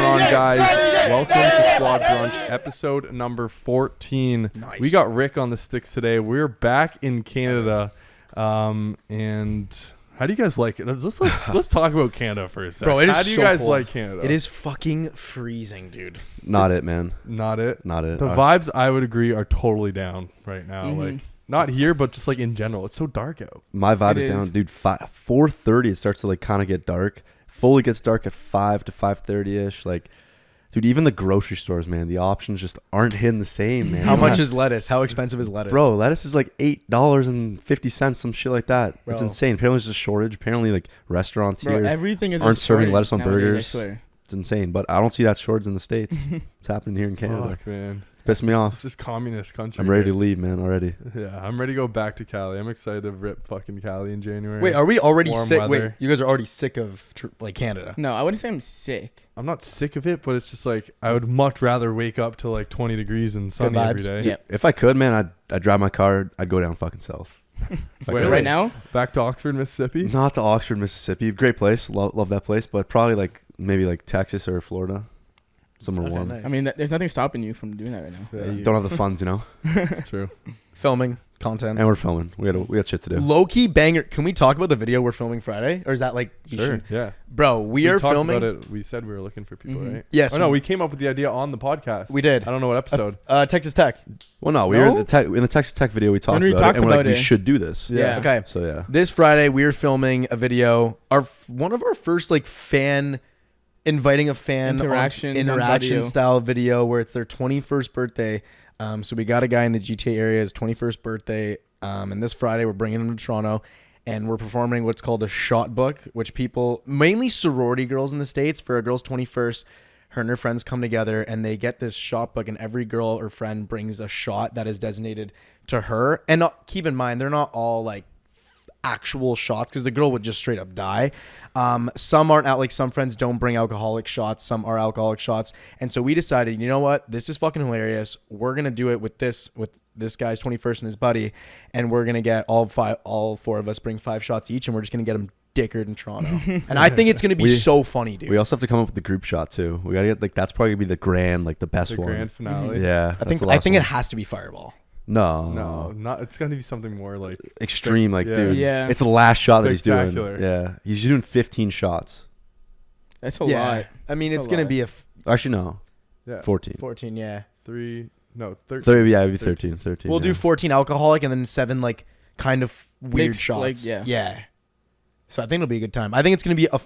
on, guys? Welcome to Squad Brunch, episode number 14. Nice. We got Rick on the sticks today. We're back in Canada, and how do you guys like it? Let's talk about Canada for a second. Bro, it is how do you so guys cold. like Canada? It is fucking freezing, dude. Not it, man. Not it. Not it. The vibes, I would agree, are totally down right now. Like, not here, but just like in general, it's so dark out. My vibe is down, dude. 4:30, it starts to like kind of get dark. Fully gets dark at 5 to 5:30 ish. Like, dude, even the grocery stores, man, the options just aren't hitting the same, man. How much is lettuce? How expensive is lettuce? Bro, lettuce is like $8.50, some shit like that. Bro. It's insane. Apparently, there's a shortage. Apparently, like restaurants here everything is aren't serving lettuce on nowadays, burgers. I swear. It's insane. But I don't see that shortage in the States. It's happening here in Canada. Fuck, man. It's pissing me off. It's just communist country. I'm ready here. to leave, man, already. Yeah, I'm ready to go back to Cali. I'm excited to rip fucking Cali in January. Wait, are we already Warm sick? weather. Wait, you guys are already sick of like Canada? No, I wouldn't say I'm sick. I'm not sick of it, but it's just like I would much rather wake up to like 20 degrees and sunny every vibes. day. Yeah. If I could, man, I'd drive my car. I'd go down fucking south. If I Wait, could. Right now? Back to Oxford, Mississippi. Not to Oxford, Mississippi. Great place. Love that place. But probably like maybe like Texas or Florida. Somewhere Okay, warm. nice. I mean, there's nothing stopping you from doing that right now. Yeah, Don't have the funds, you know. true. Filming content. And we're filming. We got shit to do. Low key banger. Can we talk about the video we're filming Friday, or is that like Sure. Yeah. Bro, we are talked filming. about it. We said we were looking for people, Mhm. right? Yes. Oh no, we came up with the idea on the podcast. We did. I don't know what episode. Texas Tech. Well, no, we No? were in the Texas Tech video. We talked we about talked it, and we're like, about we it. should do this. Yeah. Okay. So yeah. This Friday we are filming a video. One of our first like inviting a fan Interactions on interaction video. style video where it's their 21st birthday. So we got a guy in the GTA area, his 21st birthday. And this Friday we're bringing him to Toronto, and we're performing what's called a shot book, which people, mainly sorority girls in the States, for a girl's 21st, her and her friends come together and they get this shot book, and every girl or friend brings a shot that is designated to her. And keep in mind, they're not all like actual shots, because the girl would just straight up die. Some aren't out, like some friends don't bring alcoholic shots, some are alcoholic shots. And so we decided, you know what, this is fucking hilarious. We're gonna do it with this guy's 21st and his buddy, and we're gonna get all four of us bring 5 shots each, and we're just gonna get them dickered in Toronto. And I think it's gonna be so funny, dude. We also have to come up with the group shot too. We gotta get like that's probably gonna be the grand, like the best The one. grand finale. Yeah. I think it has to be Fireball. No, not. It's gonna be something more like Extreme, like Yeah. dude. Yeah. It's the last shot that he's doing. Spectacular. Yeah. He's doing 15 shots. That's a lot. I mean, That's it's a gonna lot. be Actually, no. yeah, 14. 14, yeah. 13. 30, it'd be 13. We'll do 14 alcoholic and then 7 like kind of weird Mixed, shots. like, yeah. Yeah. So I think it'll be a good time. I think it's gonna be a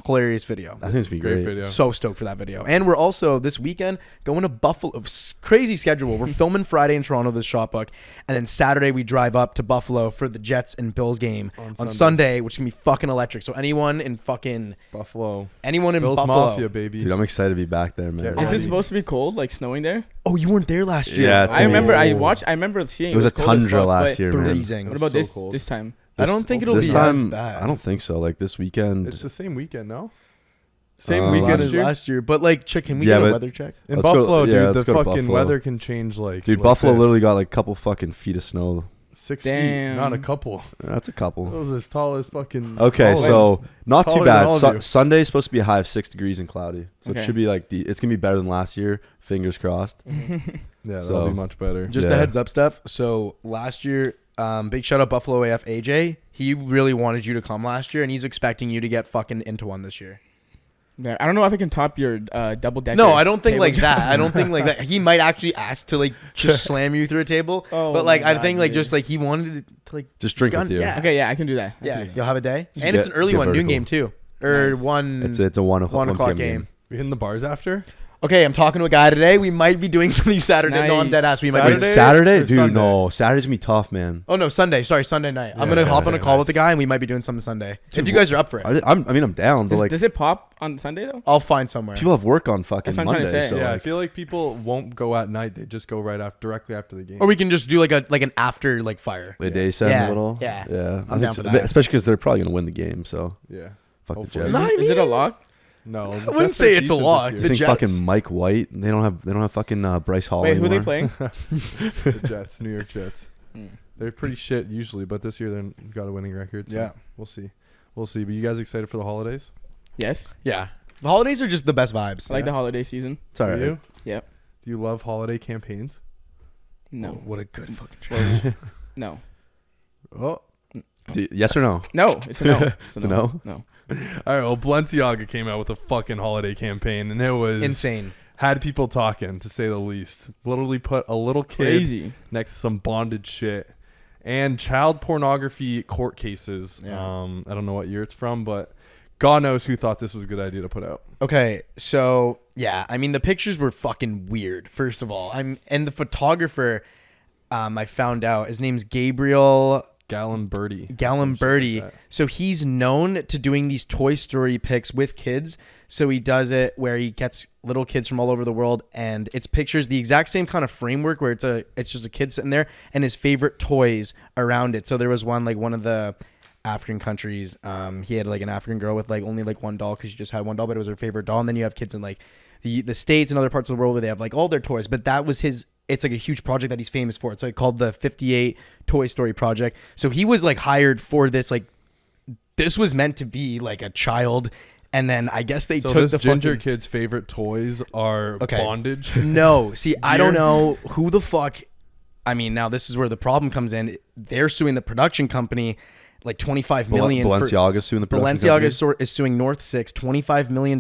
hilarious video. I think it's gonna be Great great. video. So stoked for that video. And we're also this weekend going to Buffalo. Crazy schedule. We're filming Friday in Toronto, this shot book, and then Saturday we drive up to Buffalo for the Jets and Bills game on Sunday, which is gonna be fucking electric. So anyone in Buffalo. Bills Buffalo, Mafia, baby. Dude, I'm excited to be back there, man. Get Is it supposed to be cold, like snowing there? Oh, you weren't there last year. Yeah, it's I remember. I cold. remember seeing It was a cold as tundra fuck, last but year, man. freezing. What about So this cold. this time? I don't think it'll this be time, as bad. I don't think so. Like this weekend. It's the same weekend, no? Same Uh, weekend as as year. last year. But like, can we Yeah, get a but- weather check? In Let's go- Buffalo, yeah, dude, let's the go to fucking Buffalo. weather can change like. Dude, like Buffalo this. literally got like a couple fucking feet of snow. 6 Damn. feet, not a couple. That's a It couple. was as tall as fucking. Okay, taller so not taller too than all bad. of you. Sunday's supposed to be a high of 6 degrees and cloudy, so Okay. it should be like it's gonna be better than last year. Fingers crossed. than- yeah, that'll so- be much better. Just Yeah. a heads up, Steph. So last year, big shout out Buffalo AF AJ. He really wanted you to come last year, and he's expecting you to get fucking into one this year. Yeah, I don't know if I can top your double decker. No, I don't think table like job. that. I don't think like that. He might actually ask to like just slam you through a table. Oh but like my I God, think like dude. just like he wanted to like Just drink gun- with you. yeah. Okay, yeah, I can do that. I can yeah, do that. you'll have a day, Just and it's an early get one, noon vertical. game too, or Nice. one. It's a 1 o'clock PM game. We hitting the bars after? Okay, I'm talking to a guy today. We might be doing something Saturday. No, I'm Nice. dead ass. We might Wait, be. Saturday? Saturday, or dude? Sunday? No, Saturday's gonna be tough, man. Oh no, Sunday. Sorry, Sunday night. I'm Yeah, gonna hop on a okay, call with nice. the guy, and we might be doing something Sunday. Dude, If you guys are up for it, I'm down, but Does, like does it pop on Sunday though? I'll find somewhere. people have work on fucking That's what I'm trying to Monday. say. So Yeah, I like, feel like people won't go at night. They just go directly after the game. Or we can just do like an after like fire. the day set Yeah, a little. yeah. yeah. I'm down for that. Especially because they're probably gonna win the game. So yeah. fuck Hopefully. the No, Jets. I Is it a lock? No, I wouldn't say it's a lock. You The think Jets. fucking Mike White? They don't have fucking Bryce Hall. Wait, who are they anymore? playing? The Jets, New York Jets. Hmm. They're pretty shit usually, but this year they've got a winning record. So Yeah. we'll see. We'll see. But you guys excited for the holidays? Yes. Yeah. The holidays are just the best vibes. I like the holiday season. It's all Do right. you? Yeah. Do you love holiday campaigns? No. Oh, what a good fucking choice. No. Oh. Yes or no? No. It's a no. It's a no? No. All right. Well, Balenciaga came out with a fucking holiday campaign, and it was Insane. Had people talking, to say the least. Literally put a little kid Crazy. next to some bondage shit and child pornography court cases. Yeah. I don't know what year it's from, but God knows who thought this was a good idea to put out. Okay, so yeah, I mean the pictures were fucking weird. First of all, and the photographer, I found out his name's Gabriel Gallimberti. So he's known to doing these Toy Story pics with kids. So he does it where he gets little kids from all over the world, and it's pictures, the exact same kind of framework where it's just a kid sitting there and his favorite toys around it. So there was one, like one of the African countries, he had like an African girl with like only like one doll because she just had one doll, but it was her favorite doll. And then you have kids in like the States and other parts of the world where they have like all their toys, but that was it's like a huge project that he's famous for. It's like called the 58 Toy Story Project. So he was like hired for this, like this was meant to be like a child. And then I guess they So took this the ginger fucking, kid's favorite toys are bondage. No, see, I don't know who the fuck. I mean, now this is where the problem comes in. They're suing the production company, like $25 million. Balenciaga's suing the production company. Balenciaga is suing North Six $25 million.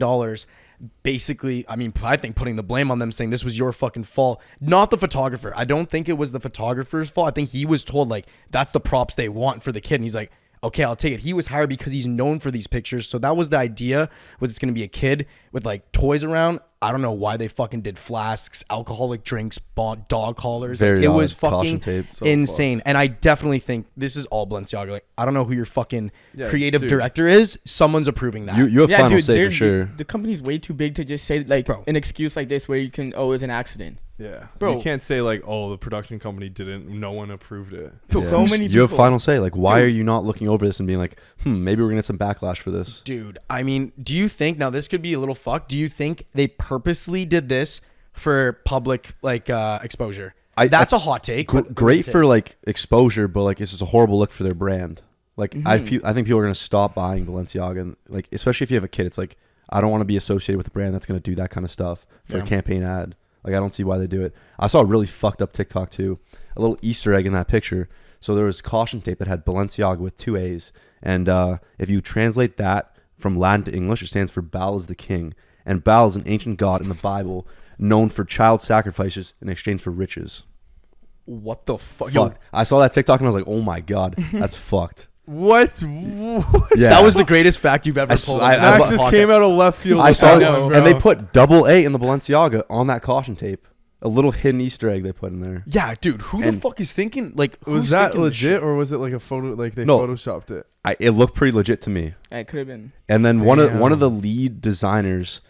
Basically, I mean, I think putting the blame on them, saying this was your fucking fault, not the photographer. I don't think it was the photographer's fault. I think he was told like that's the props they want for the kid, and he's like, okay, I'll take it. He was hired because he's known for these pictures. So that was the idea, was it's going to be a kid with like toys around. I don't know why they fucking did flasks, alcoholic drinks, dog collars. Very Like, it was odd. Caution fucking tape. So insane. fucked. And I definitely think this is all Balenciaga. Like, I don't know who your fucking Yeah, creative dude. director is. Someone's approving that. You have final say they're- for sure. The company's way too big to just say like Bro. an excuse like this where you can, oh, it's an accident. Yeah. Bro. You can't say like, oh, the production company didn't, no one approved it. So many You have people- final say. Like, why Dude. are you not looking over this and being like, maybe we're gonna get some backlash for this? Dude, I mean, do you think, now this could be a little fucked, do you think they purposely did this for public like exposure? That's a hot take. but Great what's your for take? like exposure, but like it's just a horrible look for their brand. Like I think people are gonna stop buying Balenciaga, and like especially if you have a kid, it's like I don't want to be associated with a brand that's gonna do that kind of stuff for a campaign ad. Like I don't see why they do it. I saw a really fucked up TikTok too, a little Easter egg in that picture. So there was caution tape that had Balenciaga with 2 A's, and if you translate that from Latin to English, it stands for Baal is the king, and Baal is an ancient god in the Bible known for child sacrifices in exchange for riches. What the fuck? Yo, Fucked. I saw that TikTok and I was like, oh my god, that's fucked. What? Yeah, that was the greatest fact you've ever told. I- That I- just came out of left field. I saw with it, that one, and they bro. put double A in the Balenciaga on that caution tape. A little hidden Easter egg they put in there. Yeah, dude, who the And- fuck is thinking like Was who's that thinking this legit shit? or was it like a photo? Like they No. photoshopped it? It looked pretty legit to me. It could have been. And then one Damn. of the lead designers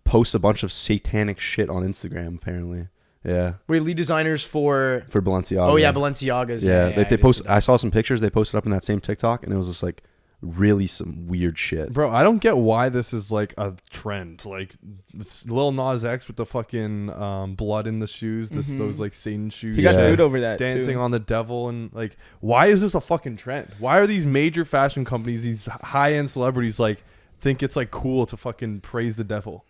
posts a bunch of satanic shit on Instagram. Apparently, yeah, Wait, lead designers for for Balenciaga. Oh yeah, Balenciaga's. Yeah, I they did post. see that. I saw some pictures they posted up in that same TikTok, and it was just like really some weird shit. Bro, I don't get why this is like a trend. Like Lil Nas X with the fucking blood in the shoes, those like Satan shoes. He got Yeah. sued over that. Dancing too. on the devil, and like, why is this a fucking trend? Why are these major fashion companies, these high end celebrities, like think it's like cool to fucking praise the devil?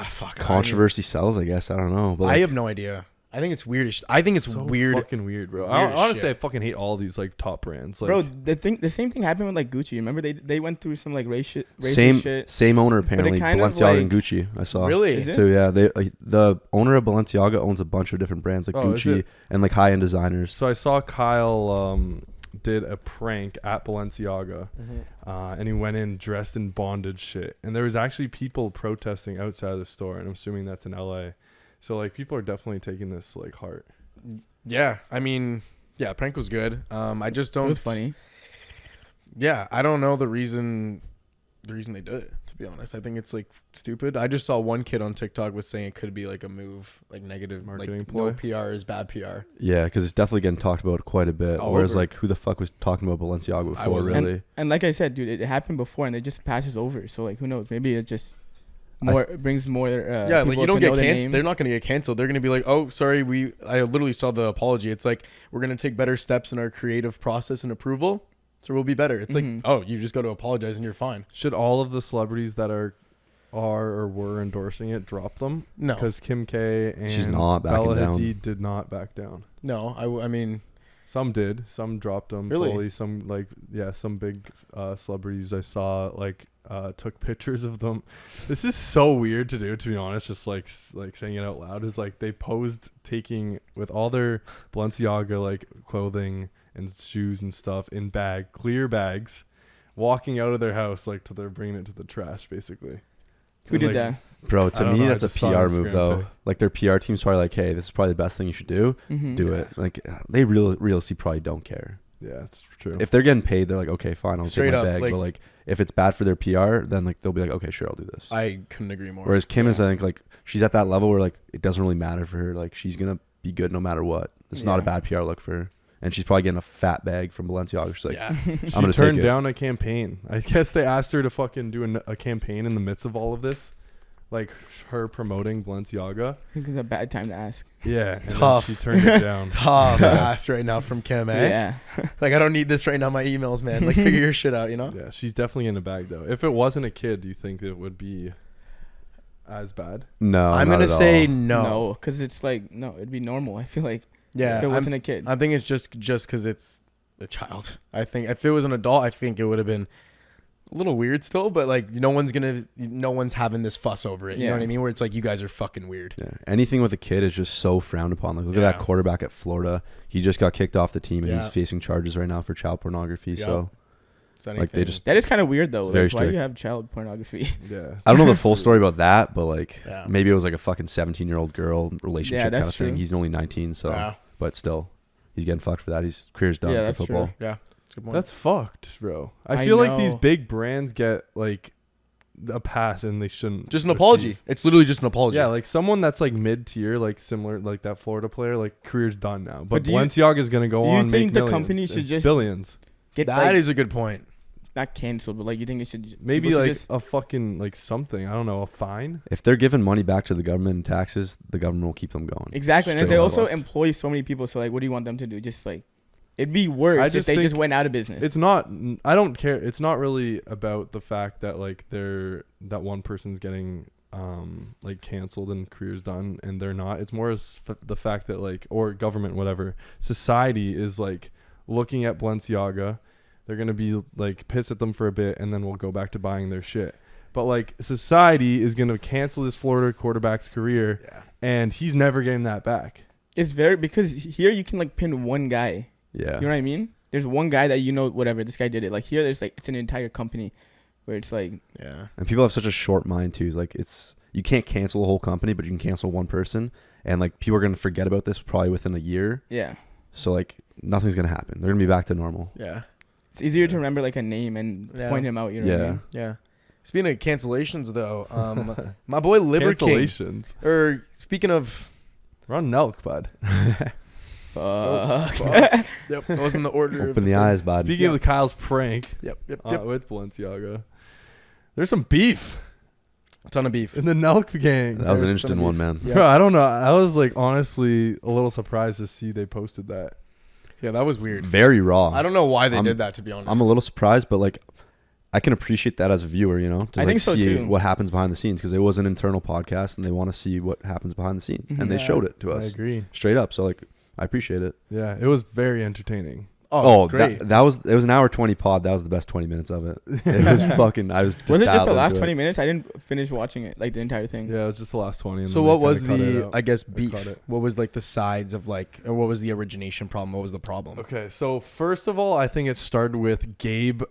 Fuck. Controversy sells, I guess. I don't know, but I like, have no idea. I think it's weird. I think it's So weird. fucking weird, bro. weird as Honestly, shit. I fucking hate all these like top brands. Like, Bro, the same thing happened with like Gucci. Remember they went through some like racist same shit. same owner apparently. kind of, Balenciaga and like- Gucci. I saw. Really? Is it? So yeah, they the owner of Balenciaga owns a bunch of different brands like Oh, is Gucci it? and like high end designers. so I saw Kyle did a prank at Balenciaga, and he went in dressed in bondage shit, and there was actually people protesting outside of the store, and I'm assuming that's in LA. So like people are definitely taking this like heart. Yeah, I mean, yeah, prank was good. I just don't. It was funny. Yeah, I don't know the reason they did it. To be honest, I think it's like stupid. I just saw one kid on TikTok was saying it could be like a move, like negative Marketing like ploy? no PR is bad PR. Yeah, because it's definitely getting talked about quite a bit. All Whereas over. like who the fuck was talking about Balenciaga I before? wasn't. Really? And like I said, dude, it happened before, and it just passes over. So like, who knows? Maybe it just more brings more. Yeah, like people you don't to get know the canceled. name. They're not gonna get canceled. They're gonna be like, oh, sorry, I literally saw the apology. It's like we're gonna take better steps in our creative process and approval, so we'll be better. It's like, oh, you just got to apologize and you're fine. Should all of the celebrities that are are or were endorsing it dropped them. No. Because Kim K and She's not backing Bella down. Hadid did not back down. No, I mean, Some did. Some dropped them Really? fully. Some some big celebrities I saw took pictures of them. This is so weird to do, to be honest. Just like saying it out loud is like they posed taking with all their Balenciaga like clothing and shoes and stuff in clear bags, walking out of their house they're bringing it to the trash basically. Who And, did like, that? Bro, I to don't me, know, I that's a just saw PR an move, Instagram though. pic. Like, their PR team's probably like, hey, this is probably the best thing you should do. Mm-hmm. Do it. Like, they realistically probably don't care. Yeah, it's true. If they're getting paid, they're like, okay, fine, I'll Straight take my up, bag. like- But, like, if it's bad for their PR, then, like, they'll be like, okay, sure, I'll do this. I couldn't agree more. Whereas Kim is, Yeah. I think, like, she's at that level where, like, it doesn't really matter for her. Like, she's going to be good no matter what. It's not a Yeah. bad PR look for her. And she's probably getting a fat bag from Balenciaga. She's like, yeah. I'm She going to take turned it. down a campaign. I guess they asked her to fucking do a campaign in the midst of all of this, like her promoting Balenciaga. I think it's a bad time to ask. Yeah, and then Tough. she turned it down. Tough ass right now from Kim, eh? Yeah. Like, I don't need this right now, my emails, man. Like, figure your shit out, you know? Yeah, she's definitely in a bag though. If it wasn't a kid, do you think it would be as bad? No, I'm not going to at say all. no. because it's like, no, it'd be normal. I feel like Yeah. if it wasn't a kid. I think it's just because it's a child. I think if it was an adult, I think it would have been a little weird still, but like no one's having this fuss over it. You know Yeah. what I mean? Where it's like you guys are fucking weird. Yeah. Anything with a kid is just so frowned upon. Like, look at Yeah. that quarterback at Florida. He just got kicked off the team, and Yeah. he's facing charges right now for child pornography. Yeah. So, So like, they just That is kind of weird though. Very Like, why do you strict. have child pornography? Yeah, I don't know the full story about that, but like Yeah. maybe it was like a fucking 17-year-old girl relationship kind that's of thing. true. He's only 19, so Yeah. but still, he's getting fucked for that. His career's done Yeah, for that's football. true. Yeah. That's a good point. that's fucked, bro. I I feel like these know. big brands get like a pass and they shouldn't. just an apology. receive. It's literally just an apology. Yeah, like someone that's like mid tier, like similar, like that Florida player, like career's done now. But do you- Balenciaga is gonna go do you on. think make the millions company and should just- billions? Get That is like, a good point. not canceled, but like you think it should Maybe people should like just- a fucking like something. I don't know, a fine. If they're giving money back to the government in taxes, the government will keep them going. exactly. And Straight they up. also employ so many people. So like, what do you want them to do? Just like, it'd be worse I if just they just think went out of business. It's not. I don't care. It's not really about the fact that like that one person's getting like canceled and careers done and they're not. It's more as the fact that like, or government, whatever, society is like looking at Balenciaga. They're gonna be like pissed at them for a bit and then we'll go back to buying their shit. But like society is gonna cancel this Florida quarterback's career Yeah. and he's never getting that back. It's very because here you can like pin one guy. Yeah. You know what I mean? There's one guy that whatever this guy did it. Like here, there's like it's an entire company where it's like Yeah. And people have such a short mind too. Like you can't cancel a whole company, but you can cancel one person. And like people are gonna forget about this probably within a year. yeah, So like nothing's gonna happen. They're gonna be back to normal. Yeah. it's easier to remember like a name and Yeah. point him out. You know what I Yeah. mean? Yeah. Speaking of cancellations, though, my boy Liverking. Cancellations. Or speaking of, We're on Nelk, bud. Fuck. yep, that wasn't the order. Open the eyes, bud. Speaking of the Kyle's prank Yep. with Balenciaga, there's some beef A ton of beef. in the Nelk gang. That was an There's interesting gonna one, be- man. Yeah. Bro, I don't know. I was like honestly a little surprised to see they posted that. Yeah, that was weird. Very raw. I don't know why they I'm- did that, to be honest. I'm a little surprised, but like I can appreciate that as a viewer, you know, to I like think so, see too. what happens behind the scenes because it was an internal podcast and they want to see what happens behind the scenes and they Yeah. showed it to I us agree. straight up. So like I appreciate it. Yeah, it was very entertaining. Oh, great. That was it was an hour 20 pod. That was the best 20 minutes of it. It was fucking. I was just Was it just dialed the last into it. 20 minutes? I didn't finish watching it, like the entire thing. Yeah, it was just the last 20. And So then what they was kinda cut it the, out. I guess, They beef? cut it. What was like the sides of like, or what was the origination problem? What was the problem? Okay, so first of all, I think it started with Gabe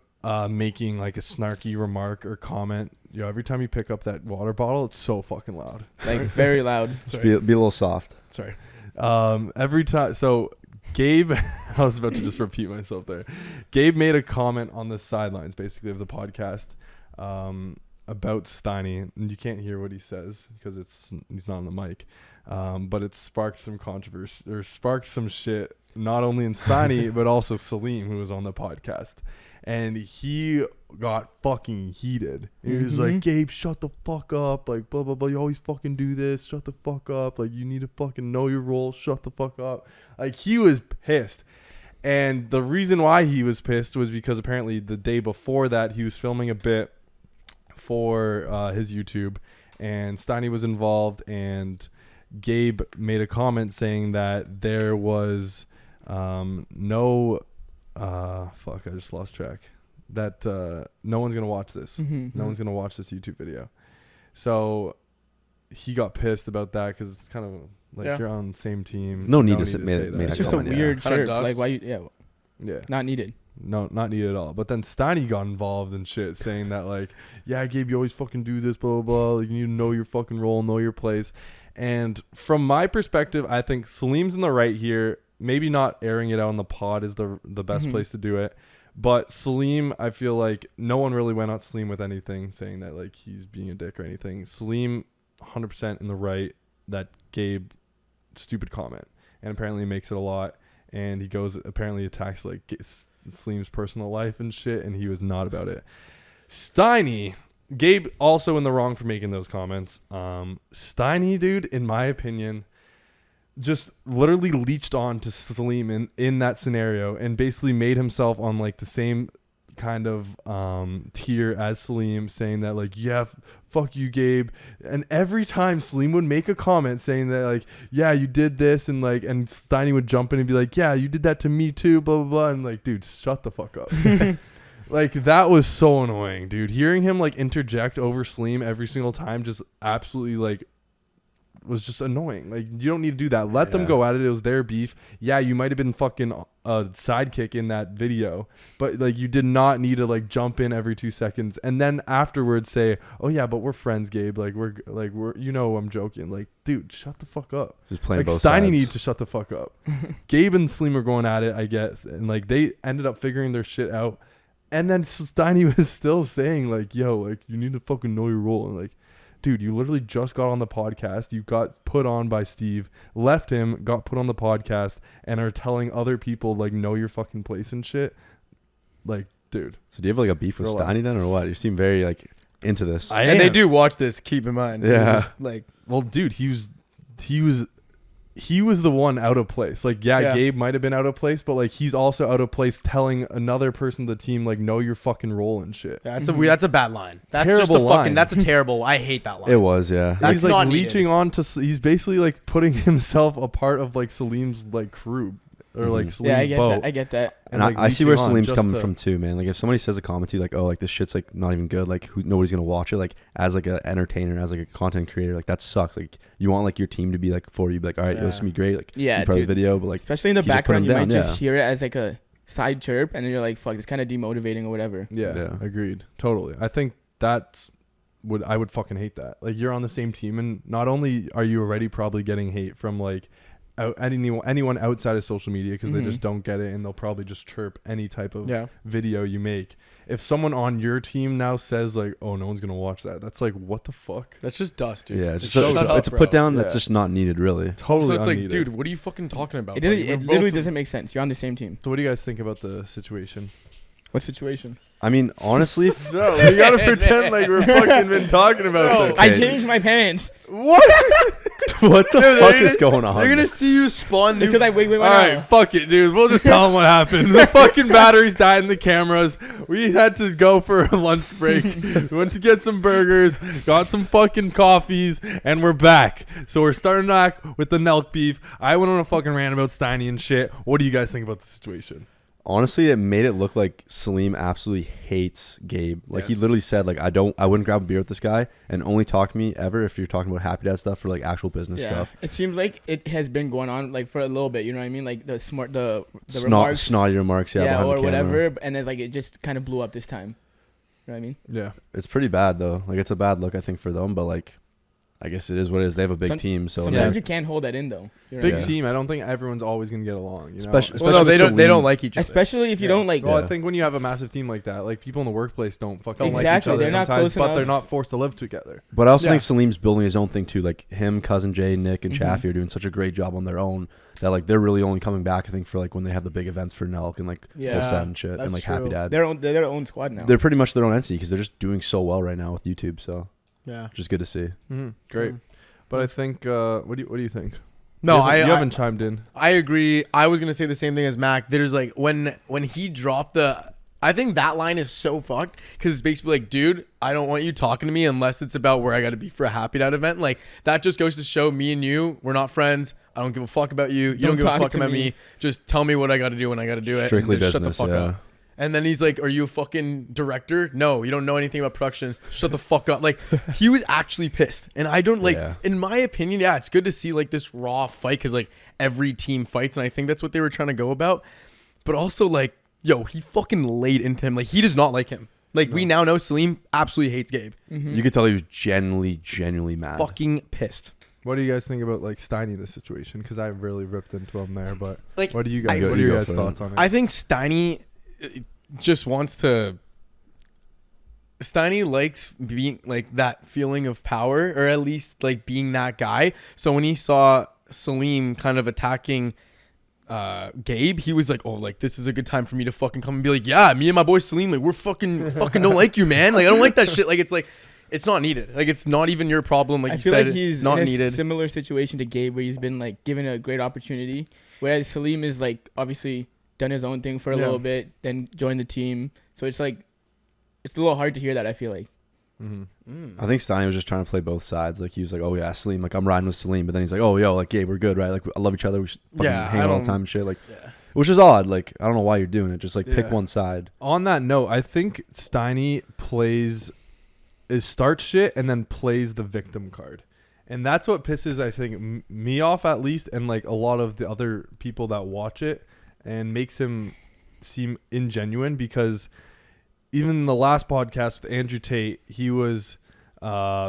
making like a snarky remark or comment. You know, every time you pick up that water bottle, it's so fucking loud. Like very loud. Just be a little soft. Sorry. Every time, so Gabe, I was about to just repeat myself there. Gabe made a comment on the sidelines, basically, of the podcast about Steiny, and you can't hear what he says because he's not on the mic. But it sparked some controversy or sparked some shit, not only in Steiny but also Salim, who was on the podcast. And he got fucking heated. He was like, Gabe, shut the fuck up. Like, blah, blah, blah. You always fucking do this. Shut the fuck up. Like, you need to fucking know your role. Shut the fuck up. Like, he was pissed. And the reason why he was pissed was because apparently the day before that, he was filming a bit for his YouTube, and Steiny was involved, and Gabe made a comment saying that there was no fuck, I just lost track. That no one's gonna watch this. No one's gonna watch this YouTube video. So he got pissed about that because it's kind of like you're on the same team. No need to say that. that. It's just a weird chirp. Like why you not needed. No, not needed at all. But then Steiny got involved in shit, saying that like, yeah, Gabe, you always fucking do this, blah, blah, blah. Like, you need to know your fucking role, know your place. And from my perspective, I think Salim's in the right here. Maybe not airing it out on the pod is the best place to do it. But Salim, I feel like no one really went at Salim with anything, saying that like he's being a dick or anything. Salim, 100% in the right. That Gabe, stupid comment. And apparently makes it a lot. And he goes, apparently attacks like Salim's personal life and shit, and he was not about it. Steiny, Gabe also in the wrong for making those comments. Steiny, dude, in my opinion, just literally leached on to Salim in that scenario and basically made himself on like the same kind of tier as Salim, saying that like, yeah, fuck you, Gabe. And every time Salim would make a comment saying that like, yeah, you did this, and like, and Steiny would jump in and be like, yeah, you did that to me too, blah blah blah, and like, dude, shut the fuck up. Like, that was so annoying, dude. Hearing him like interject over Salim every single time just absolutely like was just annoying. Like, you don't need to do that. Let them go at it. It was their beef. Yeah, you might have been fucking a sidekick in that video, but like, you did not need to like jump in every 2 seconds and then afterwards say, oh yeah, but we're friends, Gabe. Like we're you know, I'm joking. Like, dude, shut the fuck up. Just playing like both Steiny sides. needs to shut the fuck up. Gabe and Salim were going at it, I guess, and like they ended up figuring their shit out. And then Steiny was still saying like, yo, like you need to fucking know your role. And like, dude, you literally just got on the podcast. You got put on by Steve, left him, got put on the podcast, and are telling other people like, know your fucking place and shit. Like, dude. So do you have like a beef with Steiny then, or what? You seem very like into this. And they do watch this. Keep in mind. So yeah. Like, well, dude, he was the one out of place. Like, yeah, Gabe might have been out of place, but like he's also out of place telling another person of the team like, know your fucking role and shit. That's that's a bad line. That's Terrible just a fucking line. that's a terrible. I hate that line. It was, yeah. That's he's like not leeching needed. on to. He's basically like putting himself a part of like Salim's like crew or like Salim's boat. I get that. And like, I see where leeching on Salim's just coming from too, man. Like, if somebody says a comment to you like, oh, like this shit's like not even good, like nobody's gonna watch it, like as like an entertainer, as like a content creator, like that sucks. Like, you want like your team to be like for you, be like, all right, yo, this is gonna be great, like Yeah, part of the dude. video, but like Especially in the he's just background, you putting might them down, just hear it as like a side chirp, and then you're like, fuck, it's kind of demotivating or whatever. Yeah, agreed. Totally. I think that's I would fucking hate that. Like, you're on the same team, and not only are you already probably getting hate from like anyone outside of social media because they just don't get it, and they'll probably just chirp any type of video you make. If someone on your team now says like, oh, no one's gonna watch that, that's like, what the fuck? That's just dust, dude. yeah, it's Just just shut up, it's a bro. put down that's just not needed, really. Totally So it's unneeded. like, dude, what are you fucking talking about? It, buddy? it We're literally both- doesn't make sense. You're on the same team. So what do you guys think about the situation? What situation? I mean, honestly, No, we gotta pretend like we're fucking been talking about this. I Okay. changed my pants What? what the fuck is going on? They're gonna see you spawn new. because I wait. All right, fuck it, dude. We'll just tell them what happened. The fucking batteries died in the cameras. We had to go for a lunch break. We went to get some burgers, got some fucking coffees, and we're back. So we're starting back with the Nelk beef. I went on a fucking rant about Steiny and shit. What do you guys think about the situation? Honestly, it made it look like Salim absolutely hates Gabe. Like, he literally said, like, I wouldn't grab a beer with this guy and only talk to me ever if you're talking about Happy Dad stuff or like actual business stuff. It seems like it has been going on like for a little bit. You know what I mean? Like the remarks, Snotty remarks, behind or the camera. whatever, and then like it just kind of blew up this time. You know what I mean? Yeah. It's pretty bad though. Like, it's a bad look, I think, for them, but like, I guess it is what it is. They have a big team, so sometimes you can't hold that in though. You know Big what I mean? team. I don't think everyone's always gonna get along. You know? Especially Well, no, they with don't. They Salim. don't like each other. Especially if you don't like. Well, I think when you have a massive team like that, like people in the workplace don't fucking like each Exactly, other they're not sometimes, close but they're enough. not forced to live together. But I also think Salim's building his own thing too. Like, him, Cousin Jay, Nick, and Mhm. Chaffee are doing such a great job on their own that like they're really only coming back, I think, for like when they have the big events for Nelk and like Full Set and shit, that's and like true. Happy Dad. they're their own squad now. They're pretty much their own entity because they're just doing so well right now with YouTube. So Yeah. just good to see. Great. But I think what do you think? No, you haven't chimed in. I agree. I was gonna say the same thing as Mac. There's like when he dropped the I think that line is so fucked because it's basically like, dude, I don't want you talking to me unless it's about where I got to be for a happy dad event. Like, that just goes to show me and you, we're not friends. I don't give a fuck about you. You don't give a fuck about me. Just tell me what I got to do when I got to do it. Strictly and just business, shut the fuck up. And then he's like, are you a fucking director? No, you don't know anything about production. Shut the fuck up. Like, he was actually pissed. And I don't, like, in my opinion, yeah, it's good to see, like, this raw fight because, like, every team fights. And I think that's what they were trying to go about. But also, like, yo, he fucking laid into him. Like, he does not like him. Like, we now know Salim absolutely hates Gabe. Mm-hmm. You could tell he was genuinely mad. Fucking pissed. What do you guys think about like Steiny in this situation? Because I really ripped into him there, but like, what do you guys? What are your guys' thoughts on it? I think Steiny just wants to. Steiny likes being like that feeling of power, or at least like being that guy. So when he saw Salim kind of attacking Gabe, he was like, oh, like this is a good time for me to fucking come and be like, yeah, me and my boy Salim, like we're fucking don't like you, man. Like I don't like that shit. Like it's not needed. Like it's not even your problem. Like I you feel said, like he's not in a needed. Similar situation to Gabe, where he's been like given a great opportunity, whereas Salim is like obviously done his own thing for a little bit, then joined the team. So it's like it's a little hard to hear that. I feel like. I think Steiny was just trying to play both sides. Like he was like, "Oh yeah, Salim, like I'm riding with Salim," but then he's like, "Oh yo, like Gabe, we're good, right? Like I love each other. We should fucking hang out all the time and shit." Like, which is odd. Like I don't know why you're doing it. Just like pick one side. On that note, I think Steiny starts shit and then plays the victim card, and that's what pisses I think me off at least, and like a lot of the other people that watch it, and makes him seem ingenuine because. Even in the last podcast with Andrew Tate, he was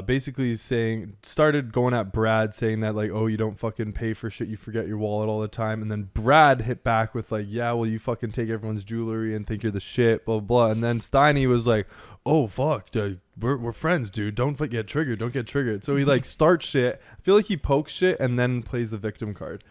basically started going at Brad saying that like, oh, you don't fucking pay for shit, you forget your wallet all the time. And then Brad hit back with like, yeah, well, you fucking take everyone's jewelry and think you're the shit, blah, blah, blah. And then Steiny was like, oh, fuck, dude, we're friends, dude. Don't get triggered. So he like starts shit. I feel like he pokes shit and then plays the victim card.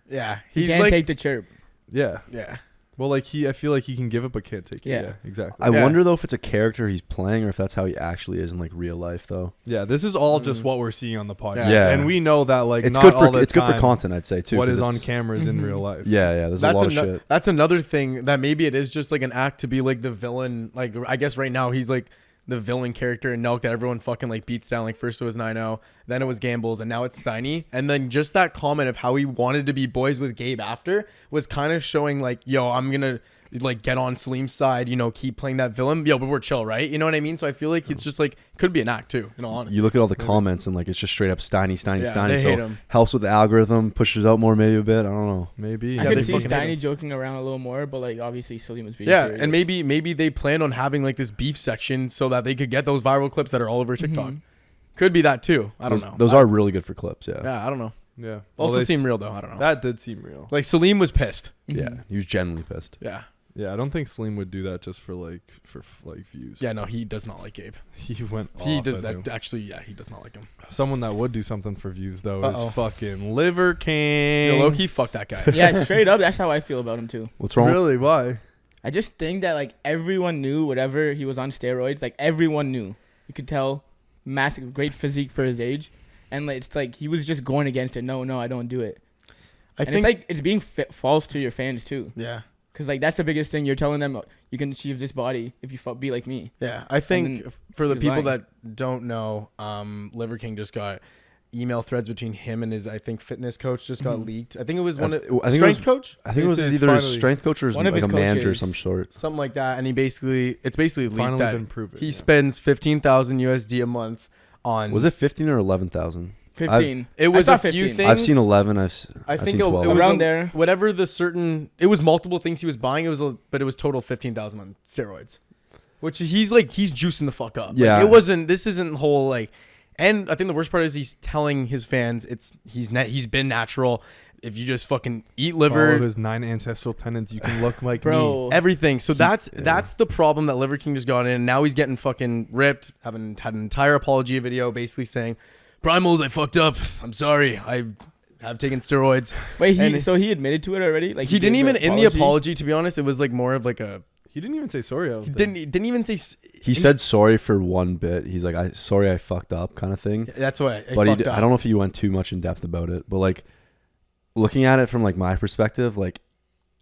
Yeah. He can't take the chirp. Yeah. Yeah. Well, like I feel like he can give it, but can't take it. Yeah, exactly. I wonder though if it's a character he's playing or if that's how he actually is in like real life, though. Yeah, this is all just what we're seeing on the podcast. Yeah, and we know that like it's not good for all the it's time good for content, I'd say too. What is on camera is in real life. Yeah. There's a lot of shit. That's another thing that maybe it is just like an act to be like the villain. Like I guess right now he's like the villain character in Nelk that everyone fucking like beats down. Like first it was 9-0, then it was Gambles, and now it's Steiny. And then just that comment of how he wanted to be boys with Gabe after was kind of showing like, yo, I'm gonna like get on Salim's side, you know, keep playing that villain. Yo, but we're chill, right? You know what I mean? So I feel like it's just like could be an act too, in all honesty. You look at all the comments and like it's just straight up Steiny. They so hate him. Helps with the algorithm, pushes out more maybe a bit. I don't know. Maybe. I could see Steiny joking around a little more, but like obviously Salim was being serious. And maybe they plan on having like this beef section so that they could get those viral clips that are all over TikTok. Could be that too. I don't know. Those are really good for clips, yeah. Yeah, I don't know. Yeah. Also seem real though. I don't know. That did seem real. Like Salim was pissed. Yeah, he was genuinely pissed. Yeah. Yeah, I don't think Salim would do that just for views. Yeah, no, he does not like Gabe. He went He off does at that him. Actually, yeah, he does not like him. Someone that would do something for views though is fucking Liver King. Yo, low-key, fuck that guy. Yeah, straight up, that's how I feel about him too. What's wrong? Really? Why? I just think that like everyone knew whatever he was on steroids. Like everyone knew. You could tell, massive, great physique for his age, and like, it's like he was just going against it. No, I don't do it. I think it's like it's being false to your fans too. Yeah. Because like that's the biggest thing. You're telling them you can achieve this body if you be like me. Yeah, I think for the people lying. that don't know, Liver King just got email threads between him and his fitness coach just got leaked. I think it was strength coach. I think it was either his strength coach or like a manager of some sort, something like that. And it's basically leaked finally that been proven. He spends $15,000 USD a month on. Was it 15 or 11,000? 15. It was a 15. few things. I've seen 11. I I've think seen it 12. was around there. Whatever the certain. It was multiple things he was buying. But it was total 15,000 on steroids, which he's juicing the fuck up. Yeah, like, it wasn't. This isn't whole like. And I think the worst part is he's telling his fans he's been natural. If you just fucking eat liver, all of his 9 ancestral tenants, you can look like Bro. me. Everything. So that's the problem that Liver King just got in. Now he's getting fucking ripped. Having had an entire apology video, basically saying. Primals, I fucked up. I'm sorry. I have taken steroids. Wait, he admitted to it already? Like he didn't even in the apology. To be honest, it was like more of like a. He didn't even say sorry. He didn't even say. He said sorry for one bit. He's like, sorry I fucked up, kind of thing. That's why. But I don't know if he went too much in depth about it. But like, looking at it from like my perspective, like,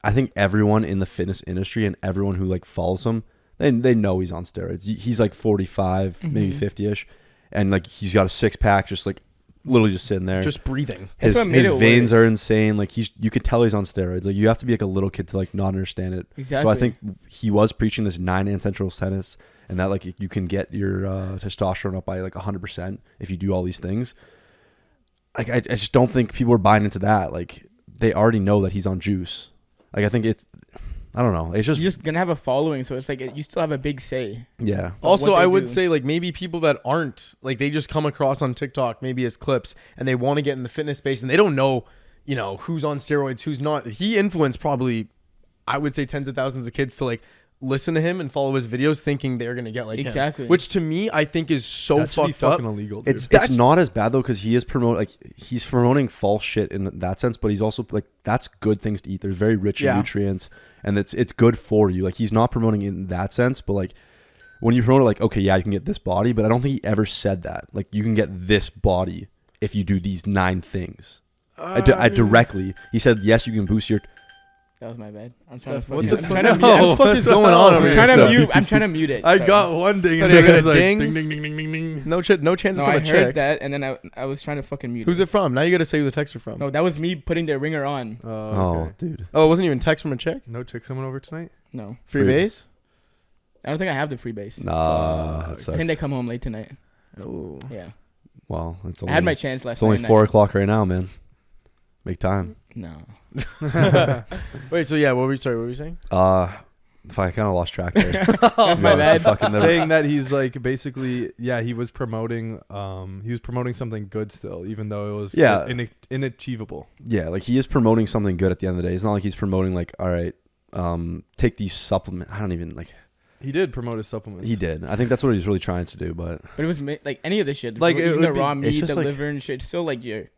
I think everyone in the fitness industry and everyone who like follows him, they know he's on steroids. He's like 45, maybe 50ish, and like he's got a 6-pack, just like literally just sitting there, just breathing. His That's what made it veins worse. are insane. Like you could tell he's on steroids. Like you have to be like a little kid to like not understand it. Exactly. So I think he was preaching this 9 central tennis, and that like you can get your testosterone up by like 100% if you do all these things. Like I just don't think people are buying into that. Like they already know that he's on juice. Like I think I don't know. It's just You're just gonna have a following, so it's like you still have a big say. yeah. Also, what they I would do. say like maybe people that aren't like they just come across on TikTok maybe as clips and they want to get in the fitness space and they don't know, who's on steroids, who's not. He influenced probably, I would say, tens of thousands of kids to like listen to him and follow his videos thinking they're gonna get like him. Exactly. Which to me I think is so That should be fucked up. fucking illegal. Dude. It's not as bad though because he's promoting false shit in that sense, but he's also like that's good things to eat. They're very rich in nutrients, and it's good for you. Like he's not promoting it in that sense, but like when you promote it, like okay, yeah, you can get this body, but I don't think he ever said that. Like you can get this body if you do these 9 things. I directly, he said yes, you can boost your. That was my bad. I'm trying to. What's Fucking, the I'm trying to fuck? mute. What the fuck is going on over I'm here? trying to So- mute. I'm trying to mute it. I Sorry. got one ding, But and you then got it was a like ding? ding, ding, ding, ding, ding, ding. No chances No, from I a heard chick. that, and then I was trying to fucking mute. Who's it from? Now you got to say who the texts are from. No, that was me putting the ringer on. Oh, Oh, okay. dude. Oh, it wasn't even text from a chick. No chick coming over tonight. No, Free Free. base. I don't think I have the free base. Nah, that I sucks. think they come home late tonight. Oh. Yeah, Well, it's I only, had my chance last it's only night. 4 o'clock right now, man. Make time. No. Wait, so yeah, what were you saying? If I kind of lost track there. That's my bad. Saying that he's like basically, yeah, he was promoting something good still, even though it was inachievable. Yeah, like he is promoting something good at the end of the day. It's not like he's promoting like, all right, take these supplements. I don't even like. He did promote his supplements. He did. I think that's what he's really trying to do. But But it was like any of this shit. Like, it even would the be- raw it's meat, just the like- liver and shit. It's still like you're